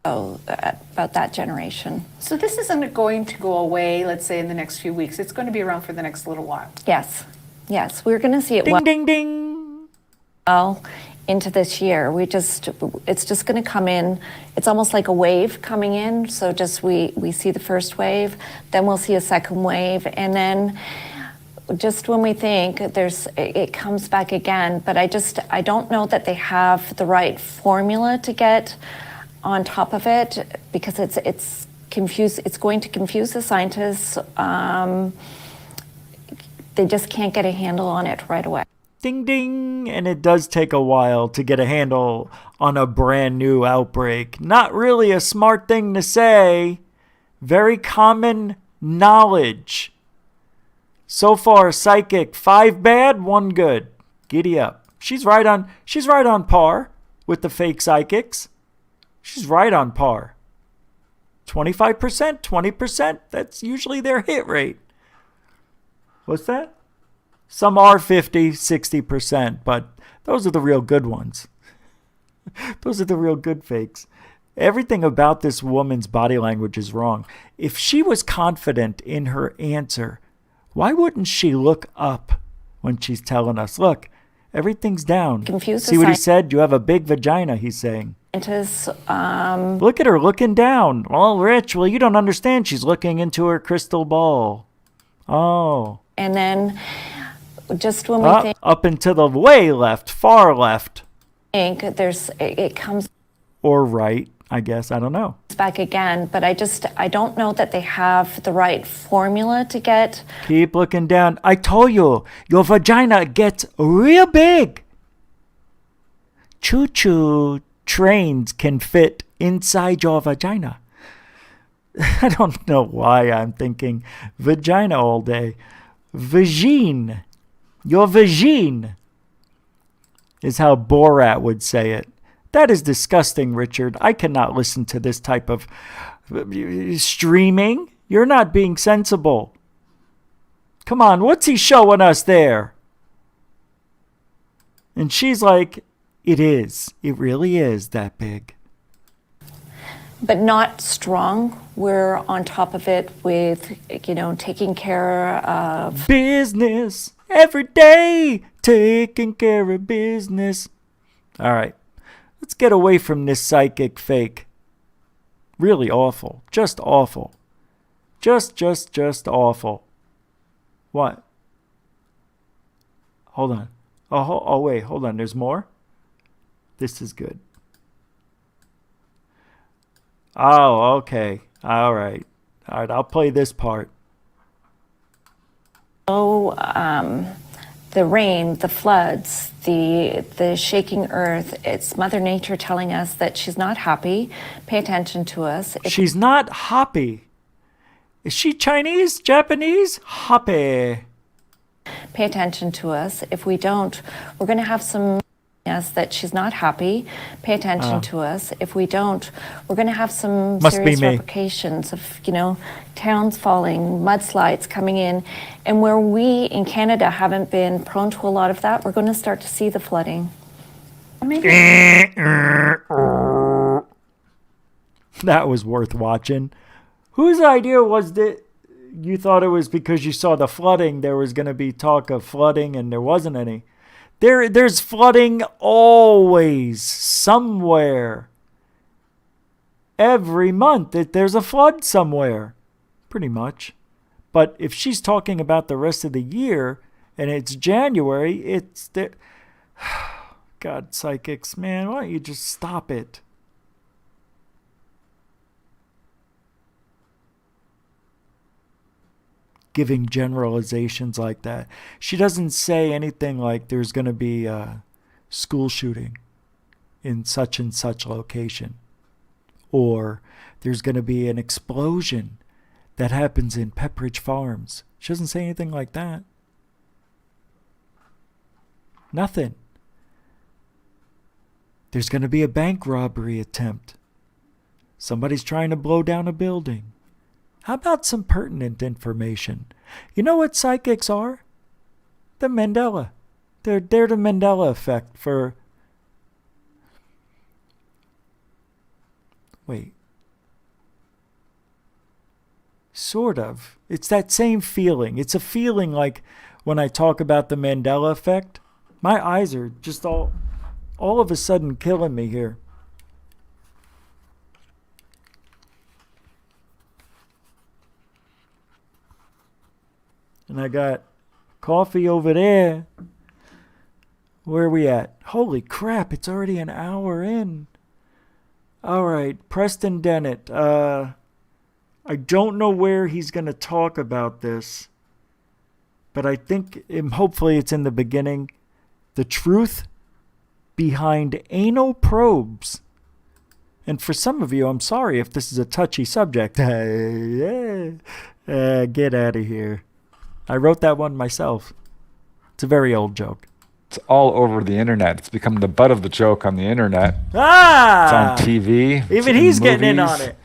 About that generation. So this isn't going to go away, let's say, in the next few weeks. It's going to be around for the next little while. Yes, we're going to see it. Ding, ding. Well, into this year, it's just going to come in. It's almost like a wave coming in. So we see the first wave, then we'll see a second wave, and then just when we think it comes back again. But I don't know that they have the right formula to get on top of it, because it's It's going to confuse the scientists. They just can't get a handle on it right away. Ding, ding. And it does take a while to get a handle on a brand new outbreak. Not really a smart thing to say. Very common knowledge. So far, psychic, 5 bad, 1 good. Giddy up. She's right on par with the fake psychics. She's right on par. 25%, 20%, that's usually their hit rate. What's that? Some are 50, 60%, but those are the real good ones. Those are the real good fakes. Everything about this woman's body language is wrong. If she was confident in her answer, why wouldn't she look up when she's telling us, look, everything's down. See what he said? You have a big vagina, he's saying. Look at her looking down. Well, Rich, you don't understand. She's looking into her crystal ball. Oh. And then just when we think... Up and to the way left, far left. It comes... Or right, I guess. I don't know. Back again, but I don't know that they have the right formula to get... Keep looking down. I told you, your vagina gets real big. Choo-choo trains can fit inside your vagina. I don't know why I'm thinking vagina all day. Vagine. Your vagine is how Borat would say it. That is disgusting, Richard. I cannot listen to this type of streaming. You're not being sensible. Come on, what's he showing us there? And she's like, it is. It really is that big. But not strong. We're on top of it with, taking care of... Business. Every day. Taking care of business. All right. Let's get away from this psychic fake. Really awful. Just awful. Just awful. What? Hold on. Oh, wait. Hold on. There's more? This is good. Oh, okay. All right. I'll play this part. The rain, the floods, the shaking earth, it's Mother Nature telling us that she's not happy. Pay attention to us. She's not happy. Is she Chinese? Japanese? Happy. Pay attention to us. If we don't, we're going to have some... Us that she's not happy. Pay attention to us. If we don't, we're going to have some serious repercussions of, towns falling, mudslides coming in. And where we in Canada haven't been prone to a lot of that, we're going to start to see the flooding. That was worth watching. Whose idea was that you thought it was because you saw the flooding, there was going to be talk of flooding and there wasn't any? There's flooding always, somewhere. Every month there's a flood somewhere, pretty much. But if she's talking about the rest of the year and it's January, it's the... God, psychics, man, why don't you just stop it? Giving generalizations like that. She doesn't say anything like there's going to be a school shooting in such and such location, or there's going to be an explosion that happens in Pepperidge Farms. She doesn't say anything like that. Nothing. There's going to be a bank robbery attempt. Somebody's trying to blow down a building. How about some pertinent information? You know what psychics are? The Mandela. They're the Mandela effect for... Wait. Sort of. It's that same feeling. It's a feeling like when I talk about the Mandela effect. My eyes are just all of a sudden killing me here. And I got coffee over there. Where are we at? Holy crap, it's already an hour in. All right, Preston Dennett. I don't know where he's going to talk about this, but I think hopefully it's in the beginning. The truth behind anal probes. And for some of you, I'm sorry if this is a touchy subject. Get out of here. I wrote that one myself. It's a very old joke. It's all over the internet. It's become the butt of the joke on the internet. Ah! It's on TV. Even he's getting in on it.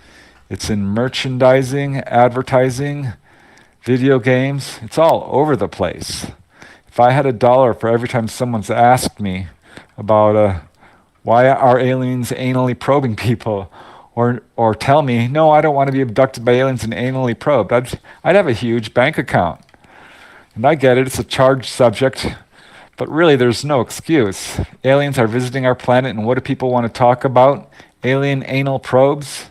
It's in merchandising, advertising, video games. It's all over the place. If I had $1 for every time someone's asked me about why are aliens anally probing people, or tell me, no, I don't want to be abducted by aliens and anally probed, I'd have a huge bank account. And I get it, it's a charged subject, but really there's no excuse. Aliens are visiting our planet, and what do people want to talk about? Alien anal probes?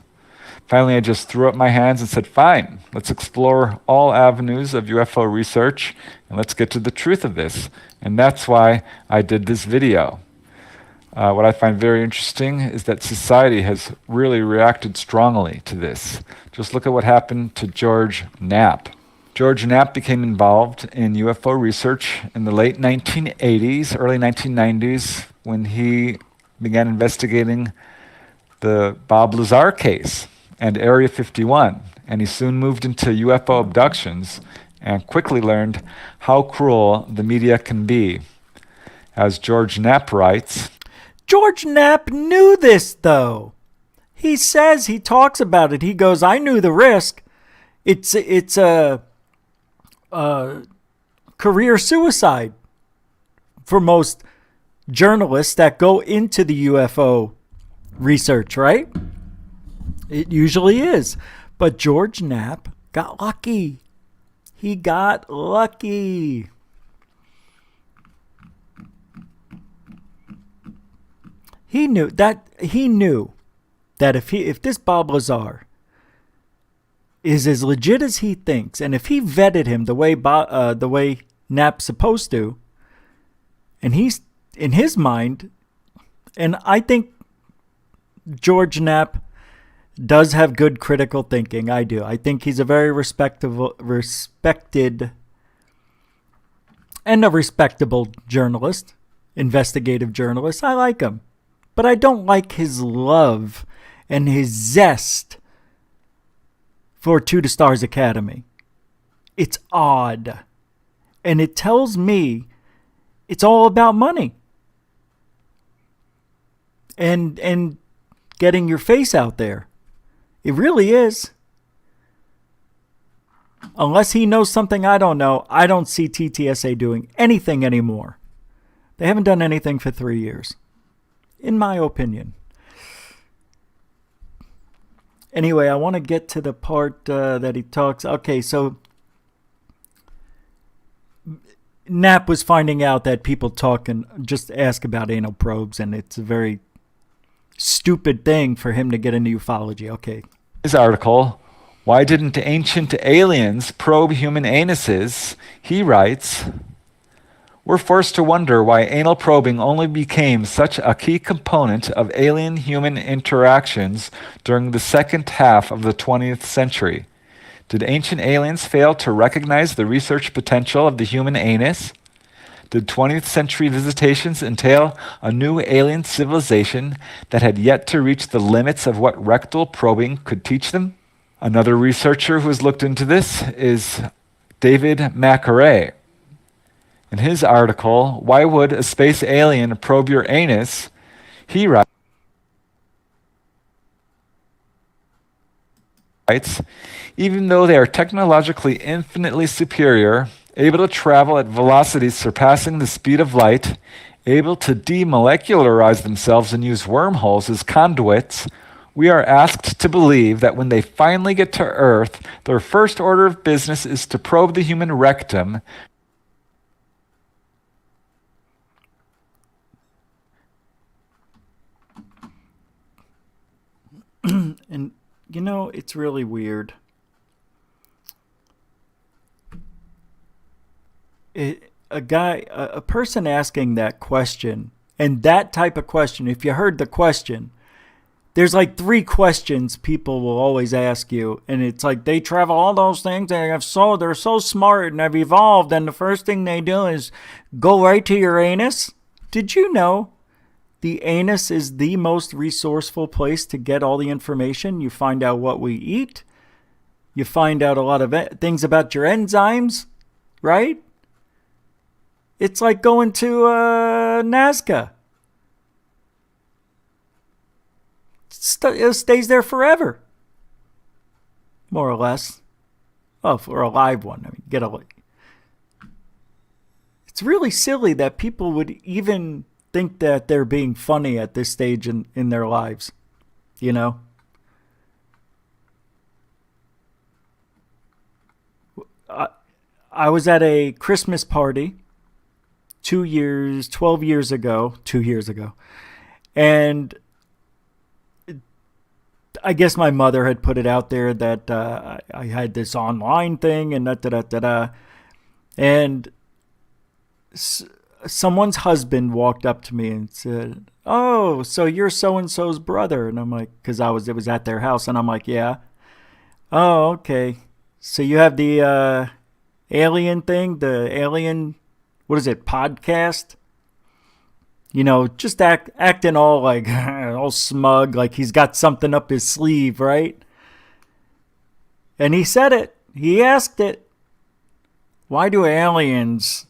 Finally, I just threw up my hands and said, fine, let's explore all avenues of UFO research, and let's get to the truth of this. And that's why I did this video. What I find very interesting is that society has really reacted strongly to this. Just look at what happened to George Knapp. George Knapp became involved in UFO research in the late 1980s, early 1990s, when he began investigating the Bob Lazar case and Area 51. And he soon moved into UFO abductions and quickly learned how cruel the media can be. As George Knapp writes, George Knapp knew this, though. He says, he talks about it. He goes, I knew the risk. It's a career suicide for most journalists that go into the UFO research, right? It usually is. But George Knapp got lucky. He got lucky. He knew that if this Bob Lazar is as legit as he thinks, and if he vetted him the way Knapp's supposed to, and he's in his mind, and I think George Knapp does have good critical thinking. I do. I think he's a very respected and a respectable journalist, investigative journalist. I like him. But I don't like his love and his zest for To the Stars Academy. It's odd. And it tells me it's all about money. And getting your face out there. It really is. Unless he knows something I don't know, I don't see TTSA doing anything anymore. They haven't done anything for 3 years. In my opinion. Anyway, I want to get to the part that he talks. Okay, so Knapp was finding out that people talk and just ask about anal probes, and it's a very stupid thing for him to get into ufology. Okay. His article, Why Didn't Ancient Aliens Probe Human Anuses? He writes, we're forced to wonder why anal probing only became such a key component of alien-human interactions during the second half of the 20th century. Did ancient aliens fail to recognize the research potential of the human anus? Did 20th century visitations entail a new alien civilization that had yet to reach the limits of what rectal probing could teach them? Another researcher who has looked into this is David Macaray. In his article, Why Would a Space Alien Probe Your Anus? He writes, even though they are technologically infinitely superior, able to travel at velocities surpassing the speed of light, able to demolecularize themselves and use wormholes as conduits, we are asked to believe that when they finally get to Earth, their first order of business is to probe the human rectum, And, you know, it's really weird. A person asking that question, and that type of question, if you heard the question, there's like 3 questions people will always ask you, and it's like they travel all those things. They're so smart and have evolved, and the first thing they do is go right to your anus. Did you know the anus is the most resourceful place to get all the information? You find out what we eat. You find out a lot of things about your enzymes, right? It's like going to Nazca. It stays there forever, more or less. Oh, for a live one, I mean, it's really silly that people would even think that they're being funny at this stage in their lives, you know. I was at a Christmas party 12 years ago, and I guess my mother had put it out there that I had this online thing and and someone's husband walked up to me and said, "Oh, so you're so-and-so's brother?" And I'm like, because it was at their house, and I'm like, "Yeah." "Oh, okay. So you have the alien thing, what is it, podcast?" You know, just acting all like, all smug, like he's got something up his sleeve, right? And he said it. He asked it. Why do aliens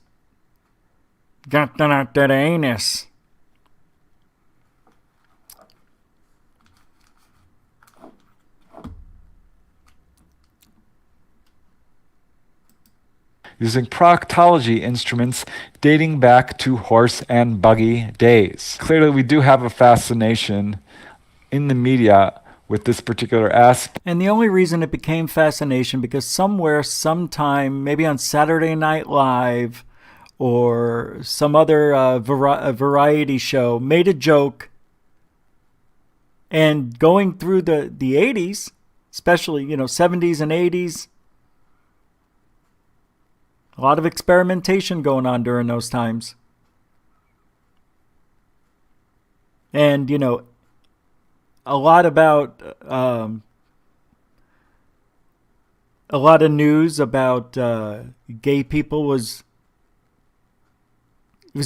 got that anus? Using proctology instruments dating back to horse and buggy days. Clearly, we do have a fascination in the media with this particular aspect. And the only reason it became fascination because somewhere, sometime, maybe on Saturday Night Live or some other variety show, made a joke. And going through the 80s, especially, 70s and 80s, a lot of experimentation going on during those times. And, a lot about, a lot of news about gay people was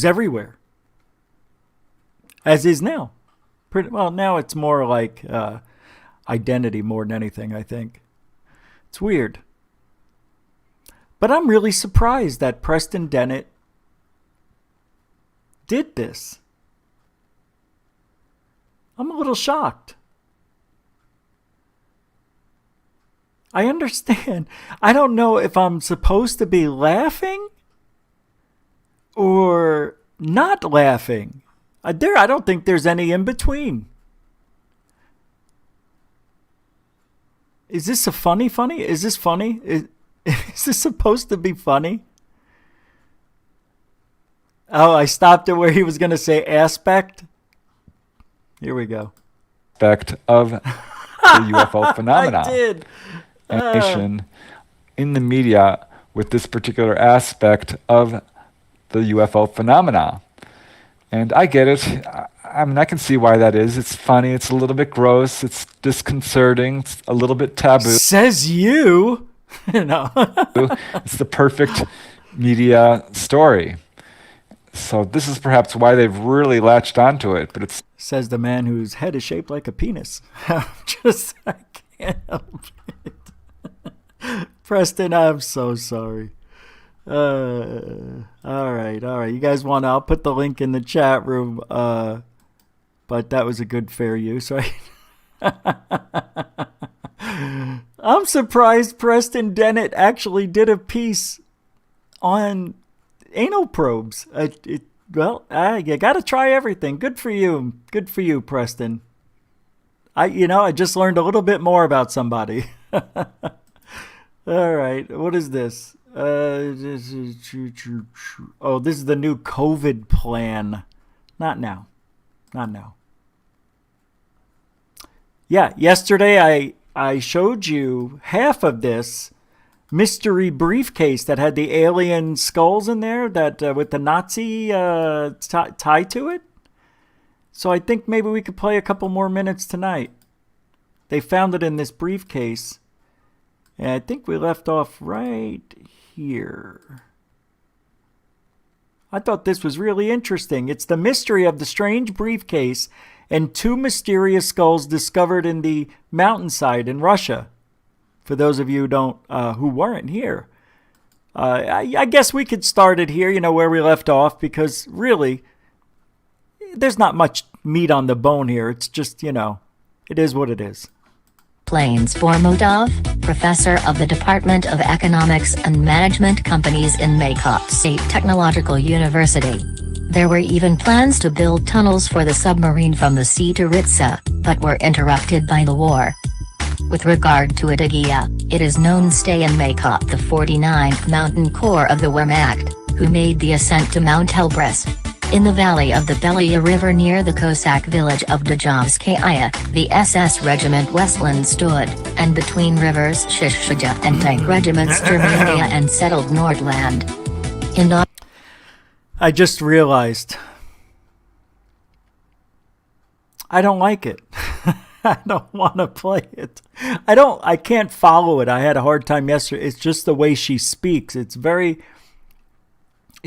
everywhere. As is now. Now it's more like identity more than anything, I think. It's weird. But I'm really surprised that Preston Dennett did this. I'm a little shocked. I understand. I don't know if I'm supposed to be laughing or not laughing. I don't think there's any in between. Is this a funny? Is this funny? Is this supposed to be funny? Oh, I stopped it where he was going to say aspect. Here we go. Aspect of the UFO phenomena. I did. In the media with this particular aspect of the UFO phenomena. And I get it. I mean, I can see why that is. It's funny. It's a little bit gross. It's disconcerting. It's a little bit taboo. Says you. No. It's the perfect media story. So this is perhaps why they've really latched onto it. But it's says the man whose head is shaped like a penis. I can't help it. Preston, I'm so sorry. All right. You guys I'll put the link in the chat room. But that was a good fair use, right? I'm surprised Preston Dennett actually did a piece on anal probes. You got to try everything. Good for you. Good for you, Preston. I just learned a little bit more about somebody. All right. What is this? This is the new COVID plan. Not now. Yeah, yesterday I showed you half of this mystery briefcase that had the alien skulls in there that with the Nazi tie to it. So I think maybe we could play a couple more minutes tonight. They found it in this briefcase. And I think we left off right here. I thought this was really interesting. It's the mystery of the strange briefcase and 2 mysterious skulls discovered in the mountainside in Russia. For those of you who weren't here. I guess we could start it here, where we left off, because really, there's not much meat on the bone here. It's just, it is what it is. Plains Bormodov, professor of the Department of Economics and Management Companies in Maykop State Technological University. There were even plans to build tunnels for the submarine from the sea to Ritsa, but were interrupted by the war. With regard to Idagia, it is known stay in Maykop the 49th Mountain Corps of the Wehrmacht, who made the ascent to Mount Elbrus. In the valley of the Belia River near the Cossack village of Dajovskaya, the SS Regiment Westland stood, and between rivers Shishija and tank regiments Germania and settled Nordland. I just realized I don't like it. I don't want to play it. I can't follow it. I had a hard time yesterday. It's just the way she speaks. It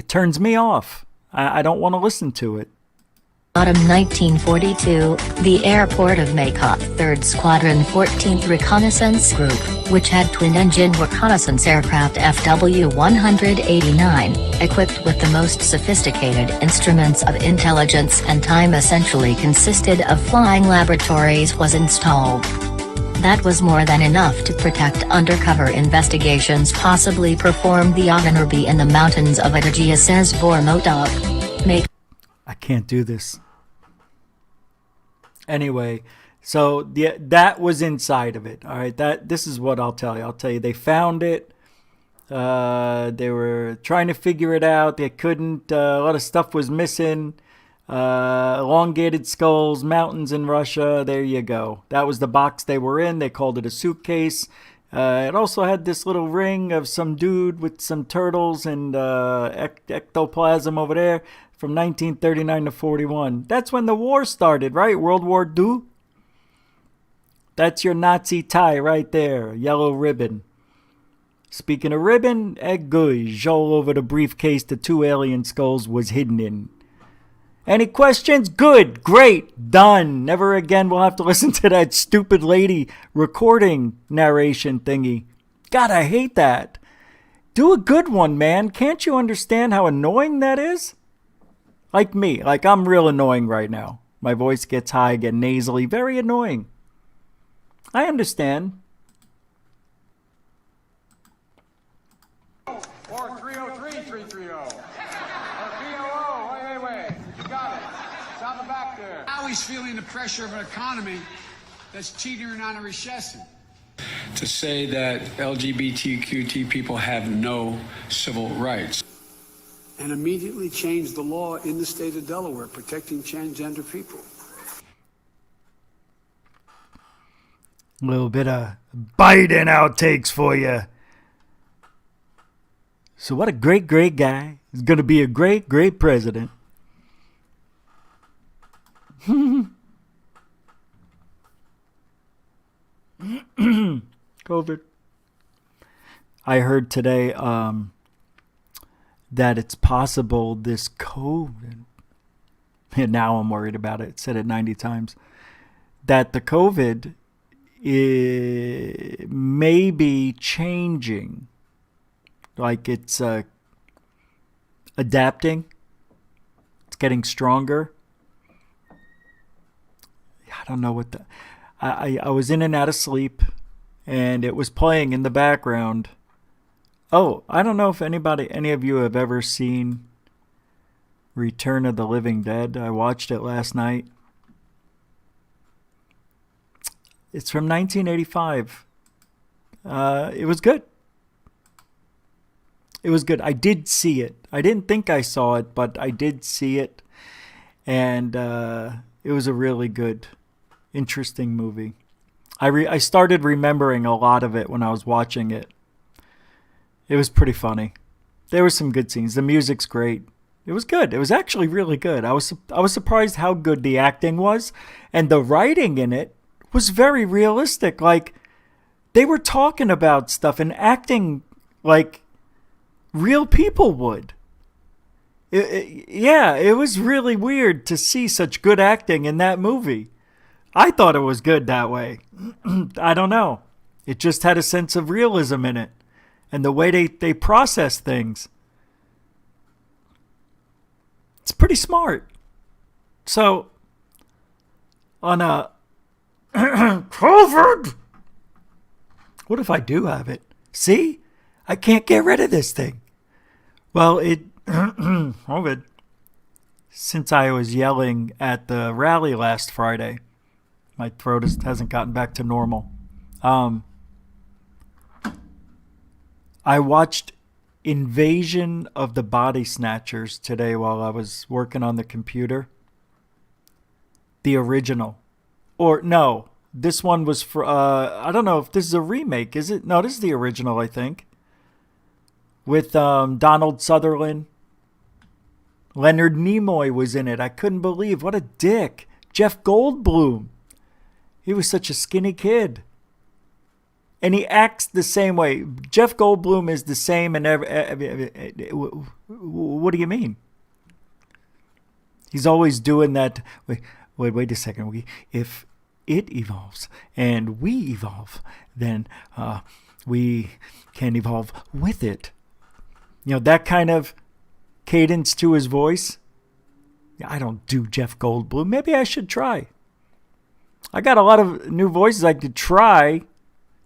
turns me off. I don't want to listen to it. Autumn 1942, the airport of Maykop 3rd Squadron 14th Reconnaissance Group, which had twin-engine reconnaissance aircraft FW-189, equipped with the most sophisticated instruments of intelligence and time, essentially consisted of flying laboratories, was installed. That was more than enough to protect undercover investigations possibly performed the Oganerby in the mountains of Idagia, says Bormodov. I can't do this. Anyway, so that was inside of it. All right, this is what I'll tell you. I'll tell you, they found it. They were trying to figure it out. They couldn't. A lot of stuff was missing. Elongated skulls, mountains in Russia. There you go. That was the box they were in. They called it a suitcase. It also had this little ring of some dude with some turtles and ectoplasm over there from 1939 to 41. That's when the war started, right? World War II. That's your Nazi tie right there. Yellow ribbon. Speaking of ribbon, Egguj all over the briefcase the 2 alien skulls was hidden in. Any questions? Good, great, done. Never again we'll have to listen to that stupid lady recording narration thingy. God, I hate that. Do a good one, man. Can't you understand how annoying that is? Like me. Like I'm real annoying right now. My voice gets high, get nasally. Very annoying. I understand. Or 303-330. Wait. You got it. It's on the back there. Now he's feeling the pressure of an economy that's teetering on a recession. To say that LGBTQT people have no civil rights. And immediately changed the law in the state of Delaware protecting transgender people. A little bit of Biden outtakes for you. So what a great, great guy. He's going to be a great, great president. COVID. I heard today that it's possible this COVID, and now I'm worried about it, said it 90 times, that the COVID may be changing. Like it's adapting. It's getting stronger. I don't know what I was in and out of sleep, and it was playing in the background. Oh, I don't know if any of you have ever seen Return of the Living Dead. I watched it last night. It's from 1985. It was good. It was good. I did see it. I didn't think I saw it, but I did see it. And it was a really good, interesting movie. I started remembering a lot of it when I was watching it. It was pretty funny. There were some good scenes. The music's great. It was good. It was actually really good. I was surprised how good the acting was, and the writing in it was very realistic. Like, they were talking about stuff and acting like real people would. It was really weird to see such good acting in that movie. I thought it was good that way. I don't know. It just had a sense of realism in it, and the way they process things. It's pretty smart. So, on a COVID, what if I do have it? See? I can't get rid of this thing. Well, COVID. Since I was yelling at the rally last Friday, my throat hasn't gotten back to normal. I watched Invasion of the Body Snatchers today while I was working on the computer. The original. Or no, this one was for, I don't know if this is a remake, is it? No, this is the original, I think. With Donald Sutherland. Leonard Nimoy was in it. I couldn't believe. What a dick. Jeff Goldblum. He was such a skinny kid. And he acts the same way. Jeff Goldblum is the same in every... What do you mean? He's always doing that. Wait a second. If it evolves and we evolve, then we can evolve with it. You know, that kind of cadence to his voice. I don't do Jeff Goldblum. Maybe I should try. I got a lot of new voices I could try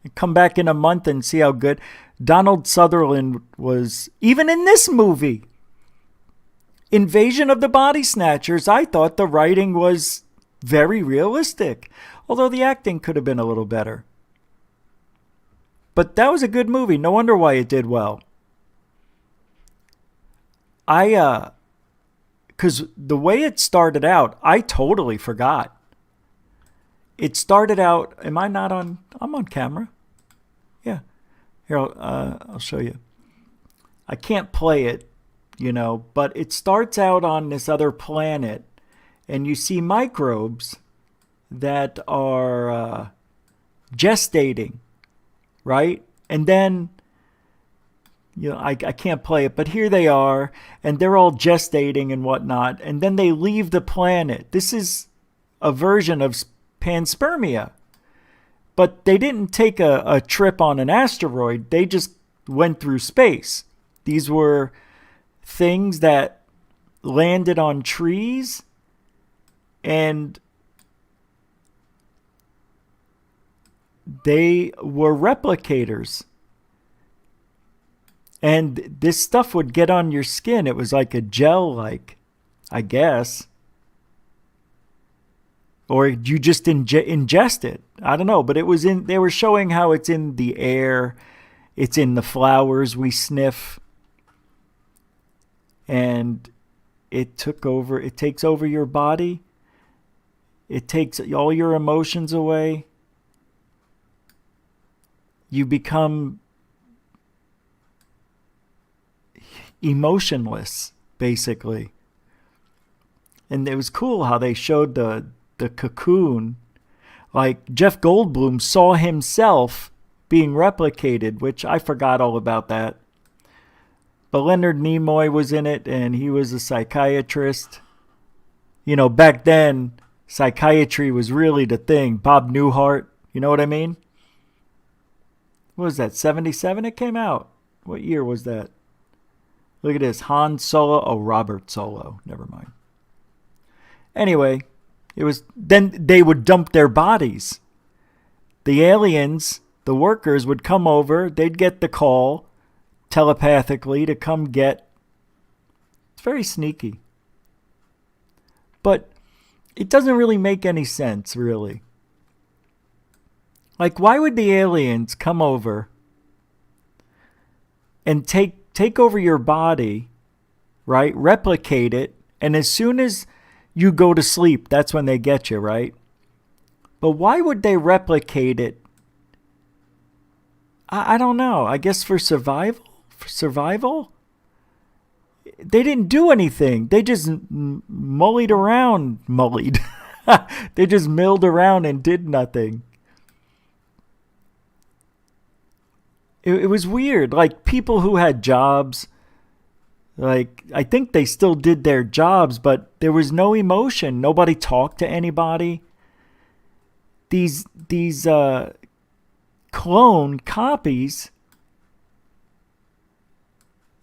and come back in a month and see how good. Donald Sutherland was, even in this movie, Invasion of the Body Snatchers, I thought the writing was very realistic, although the acting could have been a little better. But that was a good movie. No wonder why it did well. Because the way it started out, I totally forgot. It started out, am I not on, I'm on camera. Yeah. Here, I'll show you. I can't play it, you know, but it starts out on this other planet, and you see microbes that are gestating, right? And then, you know, I can't play it, but here they are, and they're all gestating and whatnot, and then they leave the planet. This is a version of panspermia. But they didn't take a trip on an asteroid. They just went through space. These were things that landed on trees, and they were replicators. And this stuff would get on your skin. It was like a gel-like, I guess. Or you just ingest it. I don't know. But it was in. They were showing how it's in the air. It's in the flowers we sniff. And it took over. It takes over your body. It takes all your emotions away. You become emotionless, basically. And it was cool how they showed the cocoon. Like, Jeff Goldblum saw himself being replicated, which I forgot all about that. But Leonard Nimoy was in it, and he was a psychiatrist. You know, back then, psychiatry was really the thing. Bob Newhart, you know what I mean? What was that, 77 it came out? What year was that? Look at this, Han Solo. Oh, Robert Solo. Never mind. Anyway, it was, then they would dump their bodies. The aliens, the workers, would come over. They'd get the call telepathically to come get. It's very sneaky. But it doesn't really make any sense, really. Like, why would the aliens come over and take over your body, right? Replicate it, and as soon as you go to sleep, that's when they get you, right? But why would they replicate it? I don't know. I guess for survival? For survival? they didn't do anything. They just mullied around. They just milled around and did nothing. It was weird. Like, people who had jobs, like, I think they still did their jobs, but there was no emotion. Nobody talked to anybody. These clone copies.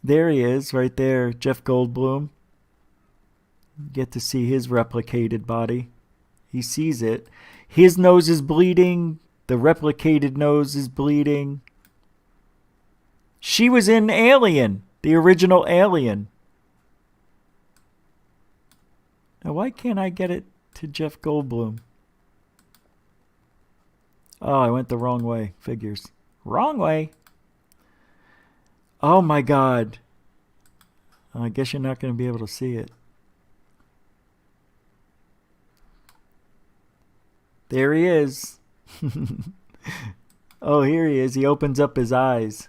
There he is, right there, Jeff Goldblum. Get to see his replicated body. He sees it. His nose is bleeding. The replicated nose is bleeding. She was in Alien, the original Alien. Now, why can't I get it to Jeff Goldblum? Oh, I went the wrong way. Figures. Wrong way. Oh, my God. I guess you're not going to be able to see it. There he is. Oh, here he is. He opens up his eyes.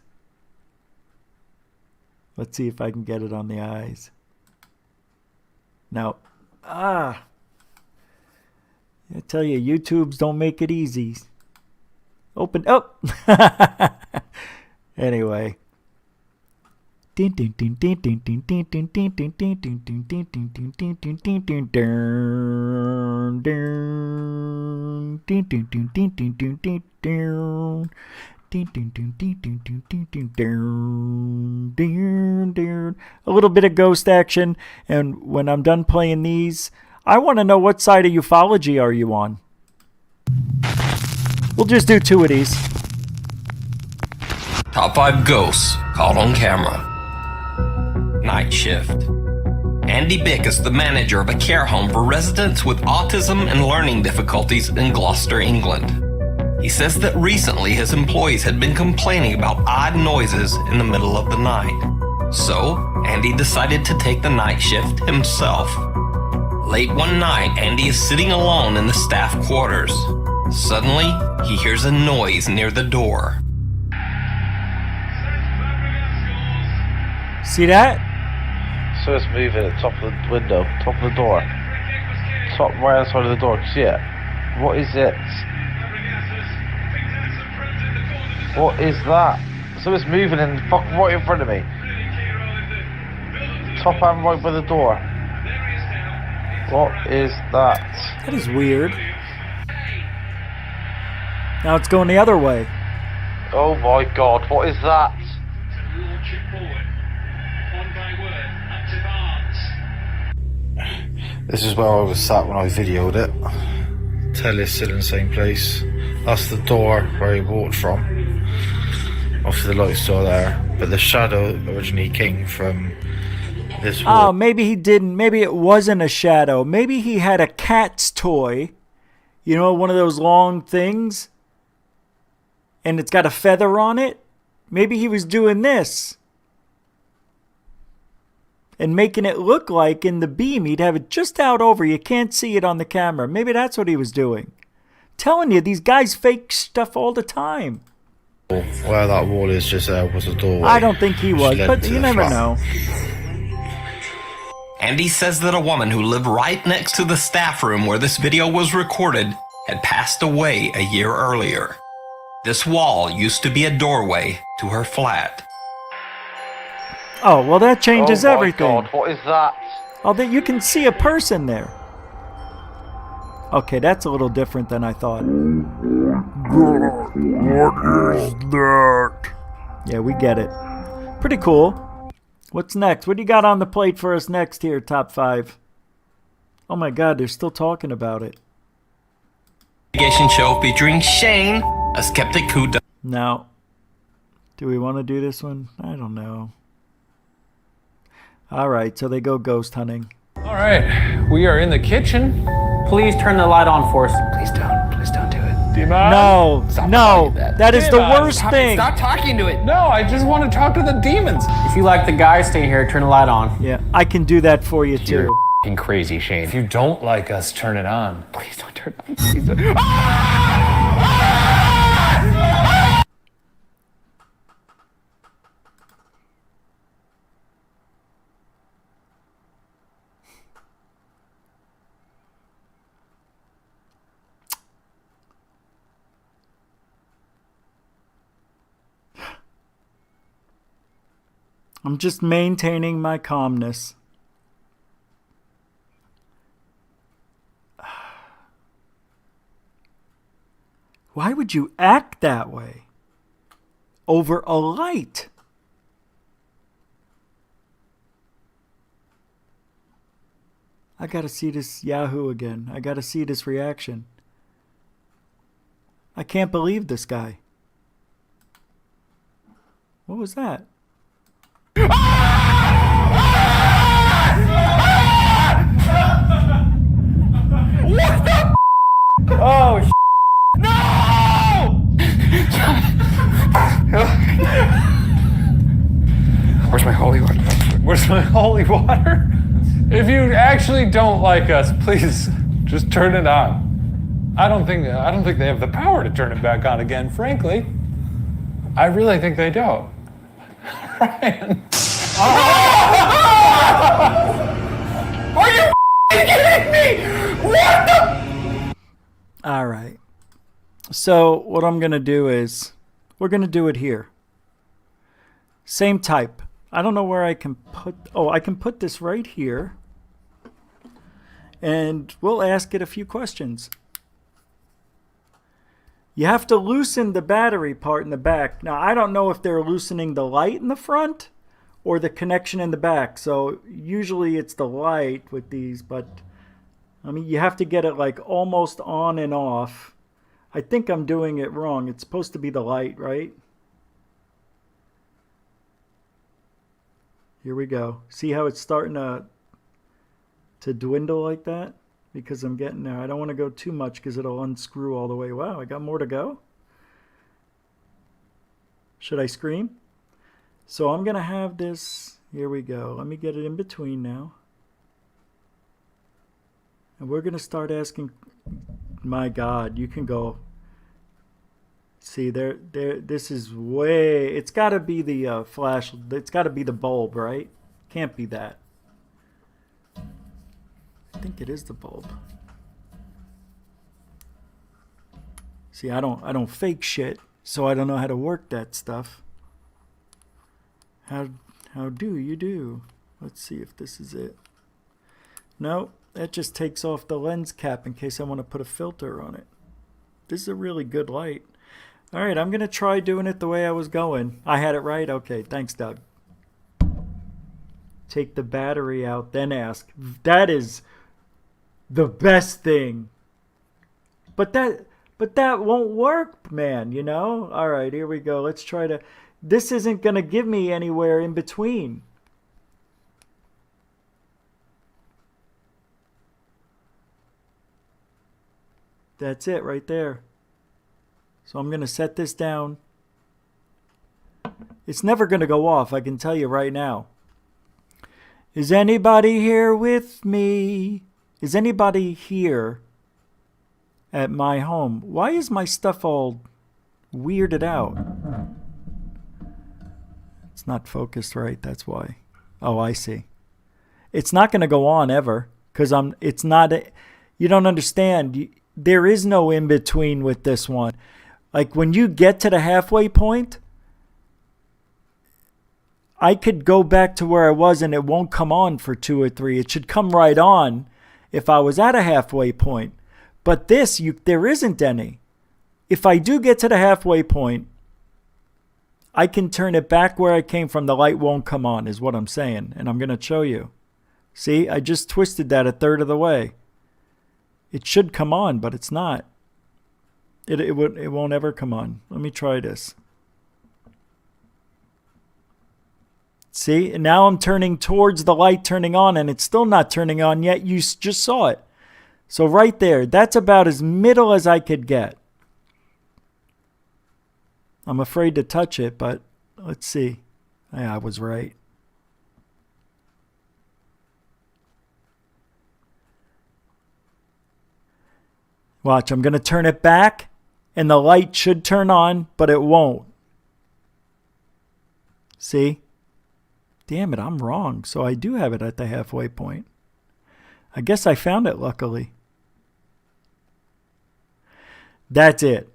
Let's see if I can get it on the eyes. No. I tell you, YouTubes don't make it easy. Open up. Anyway. A little bit of ghost action, and when I'm done playing these, I want to know what side of ufology are you on. We'll just do 2 of these. Top 5 ghosts caught on camera. Night shift. Andy Bick is the manager of a care home for residents with autism and learning difficulties in Gloucester, England. He says that recently his employees had been complaining about odd noises in the middle of the night. So, Andy decided to take the night shift himself. Late one night, Andy is sitting alone in the staff quarters. Suddenly, he hears a noise near the door. See that? So it's moving at the top of the window, top of the door. Top right side of the door, see it? What is it? What is that? So it's moving and fucking right in front of me. Top and right by the door. What is that? That is weird. Now it's going the other way. Oh my god, what is that? This is where I was sat when I videoed it. Telly's still in the same place. That's the door where he walked from. Obviously the light's still there, but the shadow originally came from this wall. Oh, maybe he didn't. Maybe it wasn't a shadow. Maybe he had a cat's toy. You know, one of those long things? And it's got a feather on it? Maybe he was doing this. And making it look like in the beam, he'd have it just out over. You can't see it on the camera. Maybe that's what he was doing. Telling you, these guys fake stuff all the time. Where that wall is just there was a doorway. I don't think he was, but you never know. Andy says that a woman who lived right next to the staff room where this video was recorded had passed away a year earlier. This wall used to be a doorway to her flat. Oh, well, that changes everything. Oh my god, what is that? Oh, that you can see a person there. Okay, that's a little different than I thought. What is that? Yeah, we get it. Pretty cool. What's next? What do you got on the plate for us next here, top 5? Oh my god, they're still talking about it. Investigation show featuring Shane, a skeptic who does. Now, do we want to do this one? I don't know. Alright, so they go ghost hunting. All right, we are in the kitchen. Please turn the light on for us. Please don't do it. Demon. No, no, that is the worst thing. Stop talking to it. No, I just want to talk to the demons. If you like the guy, stay here, turn the light on. Yeah, I can do that for you too. You're f***ing crazy, Shane. If you don't like us, turn it on. Please don't turn it on. Please don't. I'm just maintaining my calmness. Why would you act that way over a light? I gotta see this Yahoo again. I gotta see this reaction. I can't believe this guy. What was that? What the? Oh, no! Where's my holy water? Where's my holy water? If you actually don't like us, please just turn it on. I don't think they have the power to turn it back on again, frankly. I really think they don't. Ryan. Are you kidding me? What the? All right. So what I'm going to do is we're going to do it here. Same type. I don't know where I can put... Oh, I can put this right here. And we'll ask it a few questions. You have to loosen the battery part in the back. Now, I don't know if they're loosening the light in the front or the connection in the back. So usually it's the light with these, but I mean, you have to get it like almost on and off. I think I'm doing it wrong. It's supposed to be the light, right? Here we go. See how it's starting to dwindle like that? Because I'm getting there. I don't want to go too much because it'll unscrew all the way. Wow, I got more to go? Should I scream? So I'm going to have this. Here we go. Let me get it in between now. And we're going to start asking. My God, you can go. See, there. This is way. It's got to be the flash. It's got to be the bulb, right? Can't be that. I think it is the bulb. See, I don't fake shit, so I don't know how to work that stuff. How do you do? Let's see if this is it. No, that just takes off the lens cap in case I want to put a filter on it. This is a really good light. All right, I'm going to try doing it the way I was going. I had it right? Okay, thanks, Doug. Take the battery out, then ask. That is the best thing. But that won't work, man, you know? All right, here we go. Let's try to... This isn't going to give me anywhere in between. That's it right there. So I'm going to set this down. It's never going to go off, I can tell you right now. Is anybody here with me? Is anybody here at my home? Why is my stuff all weirded out? It's not focused right, that's why. Oh, I see. It's not going to go on ever because it's not... You don't understand. There is no in-between with this one. Like when you get to the halfway point, I could go back to where I was and it won't come on for 2 or 3. It should come right on if I was at a halfway point. But this, there isn't any. If I do get to the halfway point, I can turn it back where I came from. The light won't come on is what I'm saying. And I'm going to show you. See, I just twisted that 1/3 of the way. It should come on, but it's not. It won't ever come on. Let me try this. See, and now I'm turning towards the light turning on, and it's still not turning on yet. You just saw it. So right there, that's about as middle as I could get. I'm afraid to touch it, but let's see. Yeah, I was right. Watch, I'm going to turn it back, and the light should turn on, but it won't. See? Damn it, I'm wrong. So I do have it at the halfway point. I guess I found it, luckily. That's it.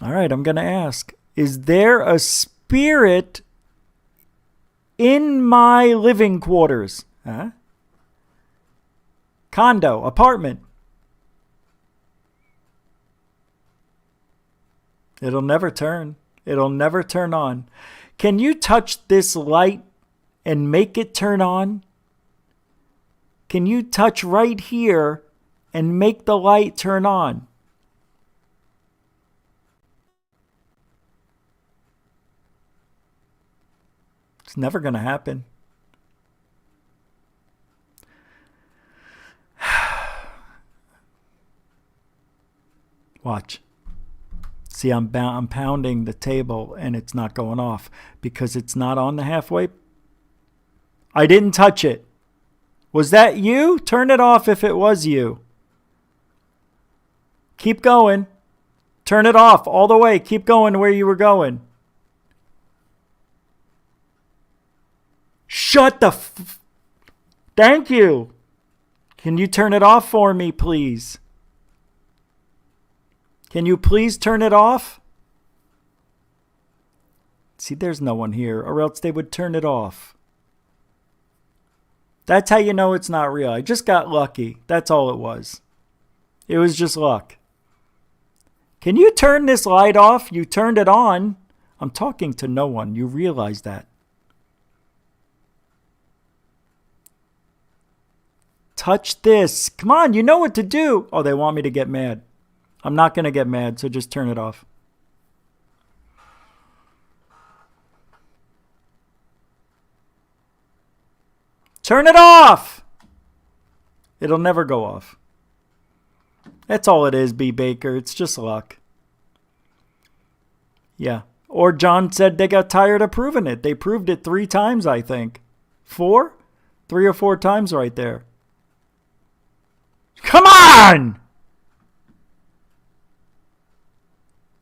All right, I'm going to ask, is there a spirit In my living quarters. Huh? Condo, apartment. It'll never turn. It'll never turn on. Can you touch this light and make it turn on? Can you touch right here and make the light turn on? It's never going to happen. Watch. See, I'm pounding the table and it's not going off because it's not on the halfway. I didn't touch it. Was that you? Turn it off if it was you. Keep going. Turn it off all the way. Keep going where you were going. Shut the Thank you. Can you turn it off for me, please? Can you please turn it off? See, there's no one here, or else they would turn it off. That's how you know it's not real. I just got lucky. That's all it was. It was just luck. Can you turn this light off? You turned it on. I'm talking to no one. You realize that. Touch this. Come on, you know what to do. Oh, they want me to get mad. I'm not going to get mad, so just turn it off. Turn it off! It'll never go off. That's all it is, B. Baker. It's just luck. Yeah. Or John said they got tired of proving it. They proved it 3 times, I think. 4? 3 or 4 times right there. Come on!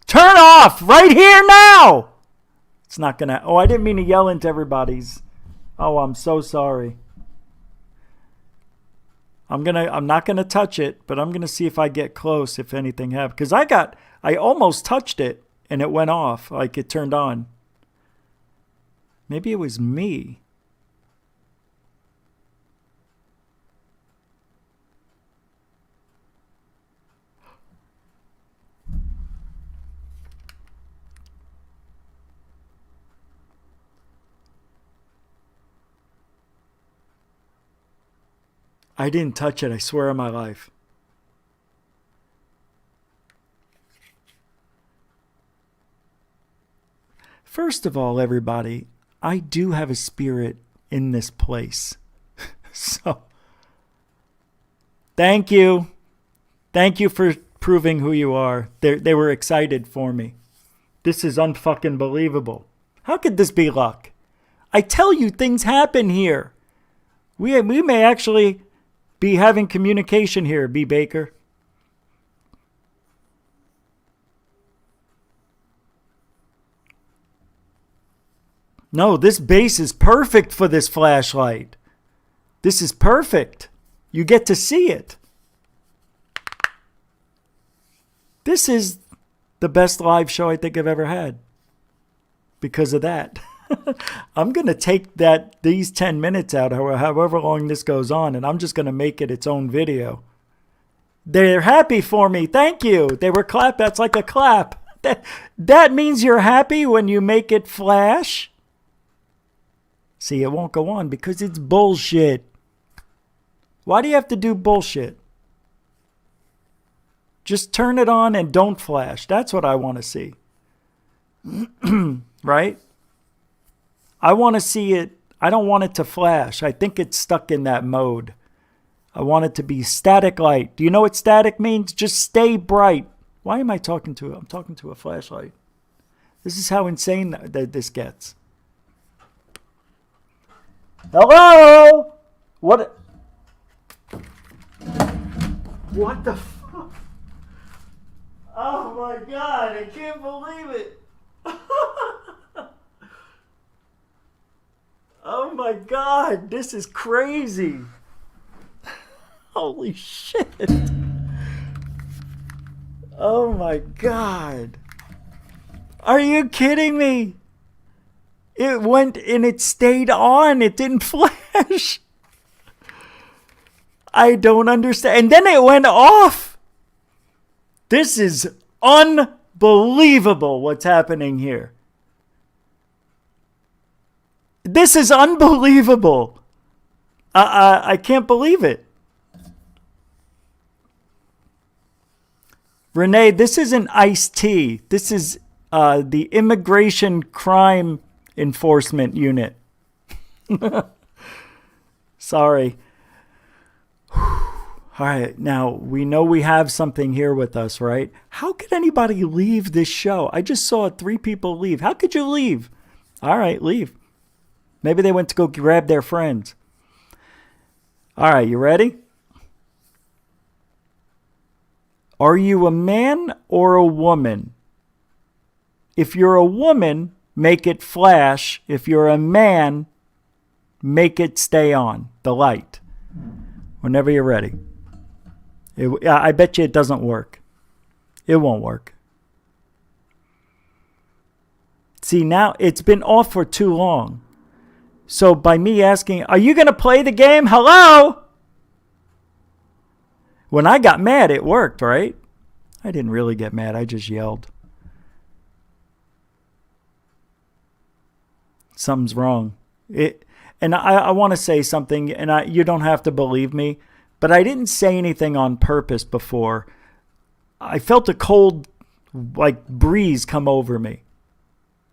Turn off right here now! It's not gonna... Oh, I didn't mean to yell into everybody's... Oh, I'm so sorry. I'm not gonna touch it, but I'm gonna see if I get close, if anything happens. Because I almost touched it, and it went off, like it turned on. Maybe it was me. I didn't touch it, I swear on my life. First of all, everybody, I do have a spirit in this place. So, thank you. Thank you for proving who you are. They were excited for me. This is unfucking believable. How could this be luck? I tell you, things happen here. We may actually be having communication here, B. Baker. No, this base is perfect for this flashlight. This is perfect. You get to see it. This is the best live show I think I've ever had. Because of that. I'm going to take these 10 minutes out, however long this goes on, and I'm just going to make it its own video. They're happy for me. Thank you. They were clap. That's like a clap. That means you're happy when you make it flash. See, it won't go on because it's bullshit. Why do you have to do bullshit? Just turn it on and don't flash. That's what I want to see. Right? I want to see it. I don't want it to flash. I think it's stuck in that mode. I want it to be static light. Do you know what static means? Just stay bright. Why am I talking to it? I'm talking to a flashlight. This is how insane that this gets. Hello? What? What the fuck? Oh my God, I can't believe it. Oh my God, this is crazy. Holy shit. Oh my God. Are you kidding me? It went and it stayed on. It didn't flash. I don't understand. And then it went off. This is unbelievable what's happening here. This is unbelievable. I can't believe it. Renee, this isn't Ice-T. This is the Immigration Crime Enforcement Unit. Sorry. All right, now we know we have something here with us, right? How could anybody leave this show? I just saw 3 people leave. How could you leave? All right, leave. Maybe they went to go grab their friends. All right, you ready? Are you a man or a woman? If you're a woman, make it flash. If you're a man, make it stay on, the light. Whenever you're ready. I bet you it doesn't work. It won't work. See, now it's been off for too long. So by me asking, are you going to play the game? Hello? When I got mad, it worked, right? I didn't really get mad. I just yelled. Something's wrong. And I want to say something, and you don't have to believe me, but I didn't say anything on purpose before. I felt a cold, breeze come over me,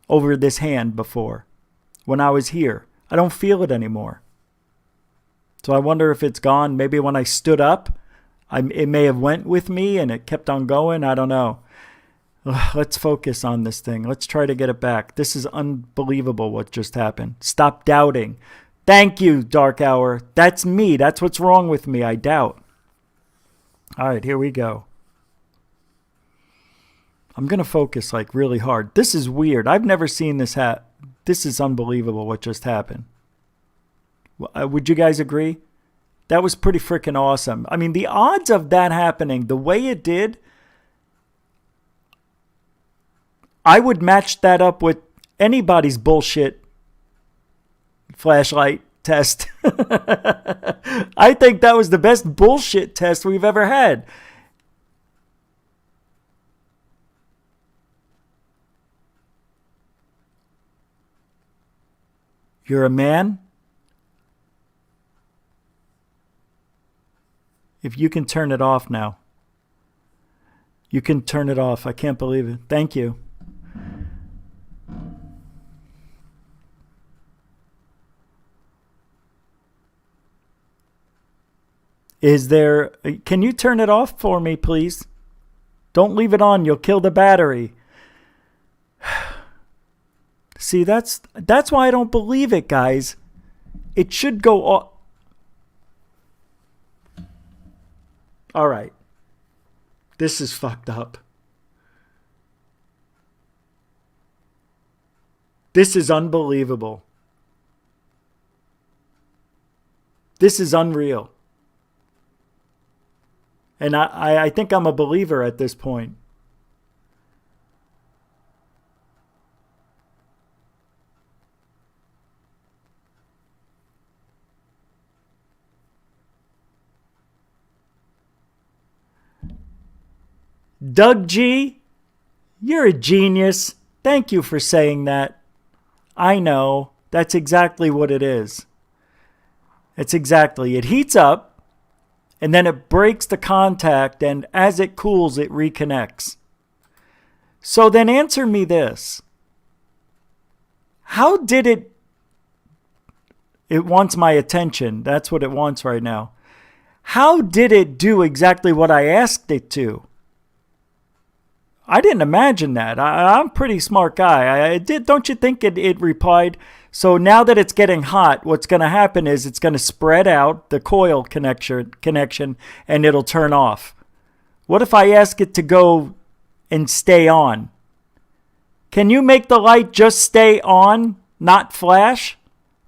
over this hand before, when I was here. I don't feel it anymore. So I wonder if it's gone. Maybe when I stood up, it may have went with me and it kept on going. I don't know. Let's focus on this thing. Let's try to get it back. This is unbelievable what just happened. Stop doubting. Thank you, Dark Hour. That's me. That's what's wrong with me. I doubt. All right, here we go. I'm going to focus really hard. This is weird. I've never seen this happen. This is unbelievable what just happened. Would you guys agree? That was pretty freaking awesome. I mean, the odds of that happening the way it did, I would match that up with anybody's bullshit flashlight test. I think that was the best bullshit test we've ever had. You're a man? If you can turn it off now. You can turn it off. I can't believe it. Thank you. Can you turn it off for me, please? Don't leave it on. You'll kill the battery. See, that's why I don't believe it, guys. It should go off. All right. This is fucked up. This is unbelievable. This is unreal. And I think I'm a believer at this point. Doug G, you're a genius. Thank you for saying that. I know. That's exactly what it is. It's exactly. It heats up, and then it breaks the contact, and as it cools, it reconnects. So then answer me this. How did it... It wants my attention. That's what it wants right now. How did it do exactly what I asked it to? I didn't imagine that. I'm a pretty smart guy. Don't you think it replied? So now that it's getting hot, what's going to happen is it's going to spread out the coil connection and it'll turn off. What if I ask it to go and stay on? Can you make the light just stay on, not flash,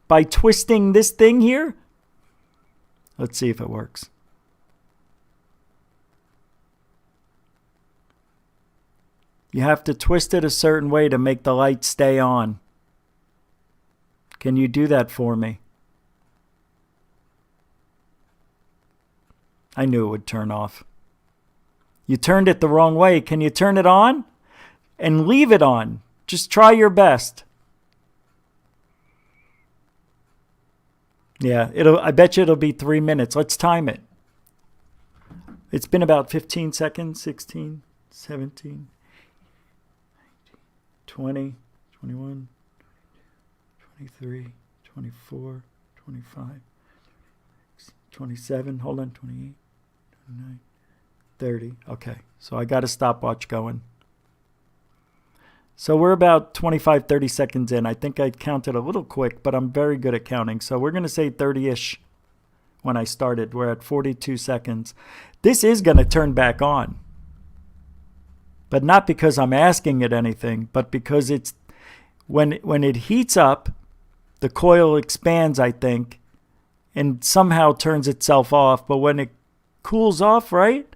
by twisting this thing here? Let's see if it works. You have to twist it a certain way to make the light stay on. Can you do that for me? I knew it would turn off. You turned it the wrong way. Can you turn it on? And leave it on. Just try your best. Yeah, I bet you it'll be 3 minutes. Let's time it. It's been about 15 seconds. 16, 17, 20, 21, 23, 24, 25, 27. Hold on, 28, 29, 30. Okay, so I got a stopwatch going. So we're about 25, 30 seconds in. I think I counted a little quick, but I'm very good at counting. So we're going to say 30-ish when I started. We're at 42 seconds. This is going to turn back on. But not because I'm asking it anything, but because it's when it heats up, the coil expands, I think, and somehow turns itself off. But when it cools off, right,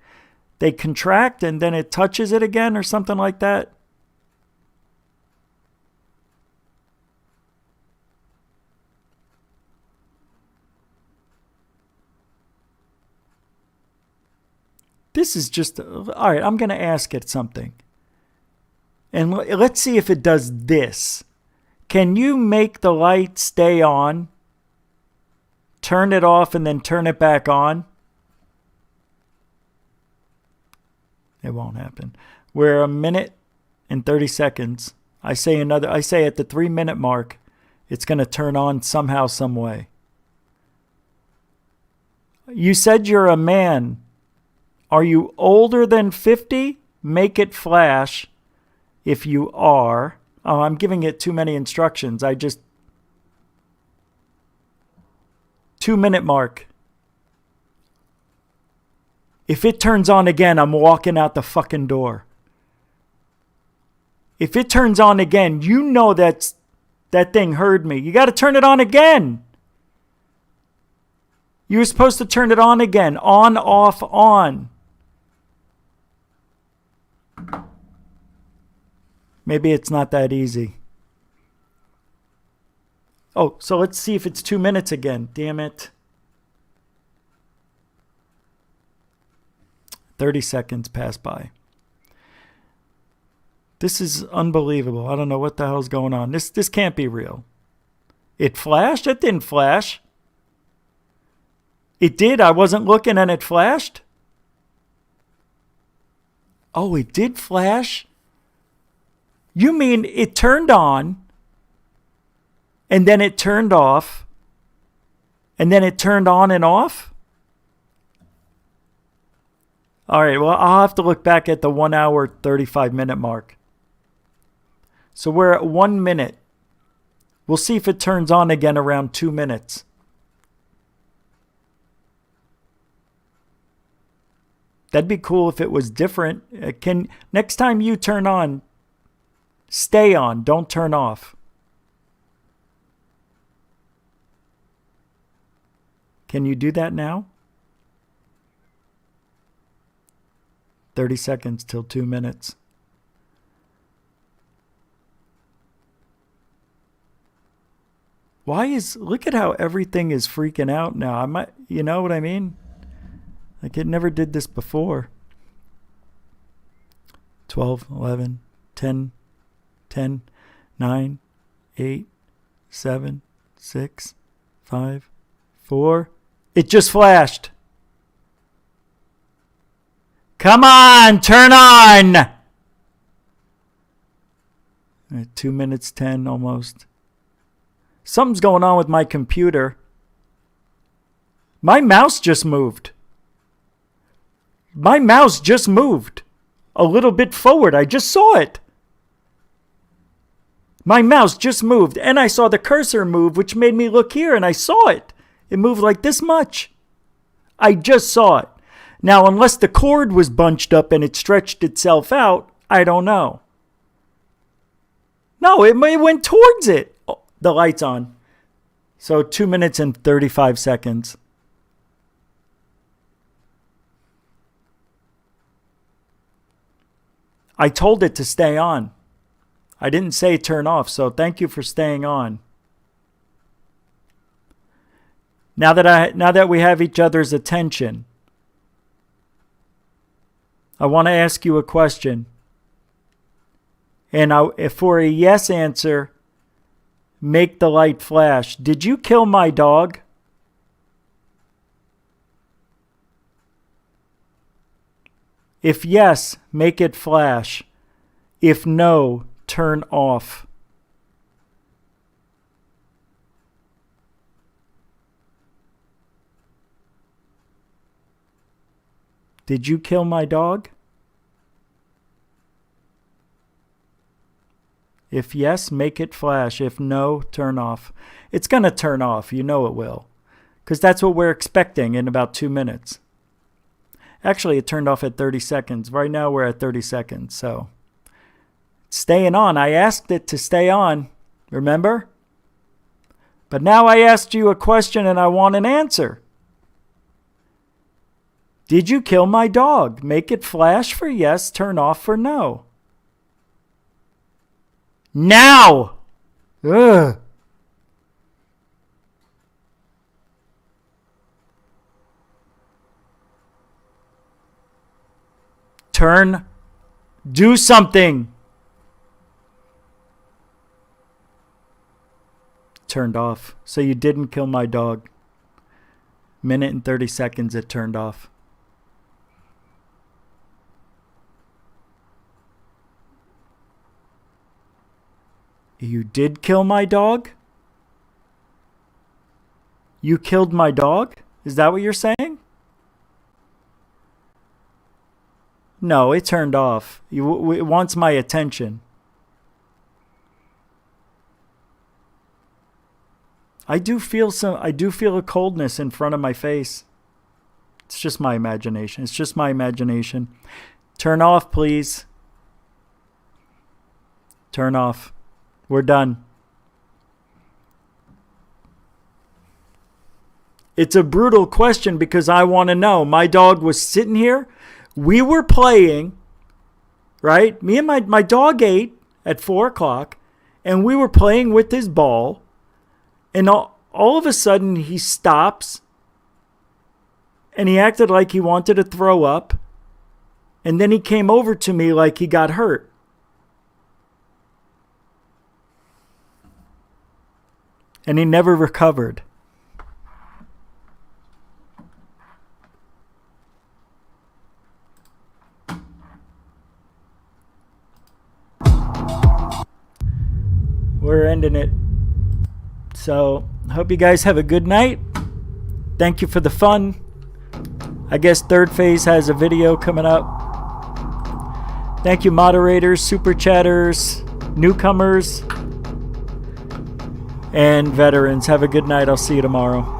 they contract and then it touches it again or something like that. This is just, all right, I'm going to ask it something. And let's see if it does this. Can you make the light stay on, turn it off, and then turn it back on? It won't happen. We're 1 minute and 30 seconds. I say at the 3 minute mark, it's going to turn on somehow, some way. You said you're a man. Are you older than 50? Make it flash. If you are, I'm giving it too many instructions. 2 minute mark. If it turns on again, I'm walking out the fucking door. If it turns on again, you know that thing heard me. You got to turn it on again. You were supposed to turn it on again. On, off, on. Maybe it's not that easy. Oh, so let's see if it's 2 minutes again. Damn it. 30 seconds pass by. This is unbelievable. I don't know what the hell's going on. This can't be real. It flashed? It didn't flash. It did. I wasn't looking and it flashed. Oh, it did flash? You mean it turned on, and then it turned off, and then it turned on and off? All right, well, I'll have to look back at the 1 hour, 35 minute mark. So we're at 1 minute. We'll see if it turns on again around 2 minutes. That'd be cool if it was different. Next time you turn on, stay on, don't turn off. Can you do that now? 30 seconds till 2 minutes. Look at how everything is freaking out now. You know what I mean? Like it never did this before. 12, 11, 10, 10, 9, 8, 7, 6, 5, 4. It just flashed. Come on, turn on. 2 minutes 10 almost. Something's going on with my computer. My mouse just moved. My mouse just moved a little bit forward. I just saw it. My mouse just moved, and I saw the cursor move, which made me look here, and I saw it. It moved like this much. I just saw it. Now, unless the cord was bunched up and it stretched itself out, I don't know. No, it went towards it. Oh, the light's on. So 2 minutes and 35 seconds. I told it to stay on. I didn't say turn off, so thank you for staying on. Now that we have each other's attention, I want to ask you a question. And if for a yes answer, make the light flash. Did you kill my dog? If yes, make it flash. If no, turn off. Did you kill my dog? If yes, make it flash. If no, turn off. It's going to turn off. You know it will. Because that's what we're expecting in about 2 minutes. Actually, it turned off at 30 seconds. Right now, we're at 30 seconds. So, it's staying on. I asked it to stay on. Remember? But now I asked you a question and I want an answer. Did you kill my dog? Make it flash for yes, turn off for no. Now! Ugh. Do something. Turned off. So you didn't kill my dog. Minute and 30 seconds it turned off. You did kill my dog? You killed my dog? Is that what you're saying? No, it turned off. It wants my attention. I do feel a coldness in front of my face. It's just my imagination. It's just my imagination. Turn off, please. Turn off. We're done. It's a brutal question because I want to know. My dog was sitting here. We were playing, right? Me and my dog ate at 4 o'clock, and we were playing with his ball. And all of a sudden, he stops, and he acted like he wanted to throw up. And then he came over to me like he got hurt. And he never recovered. We're ending it. So, hope you guys have a good night. Thank you for the fun. I guess third phase has a video coming up. Thank you, moderators, super chatters, newcomers, and veterans. Have a good night. I'll see you tomorrow.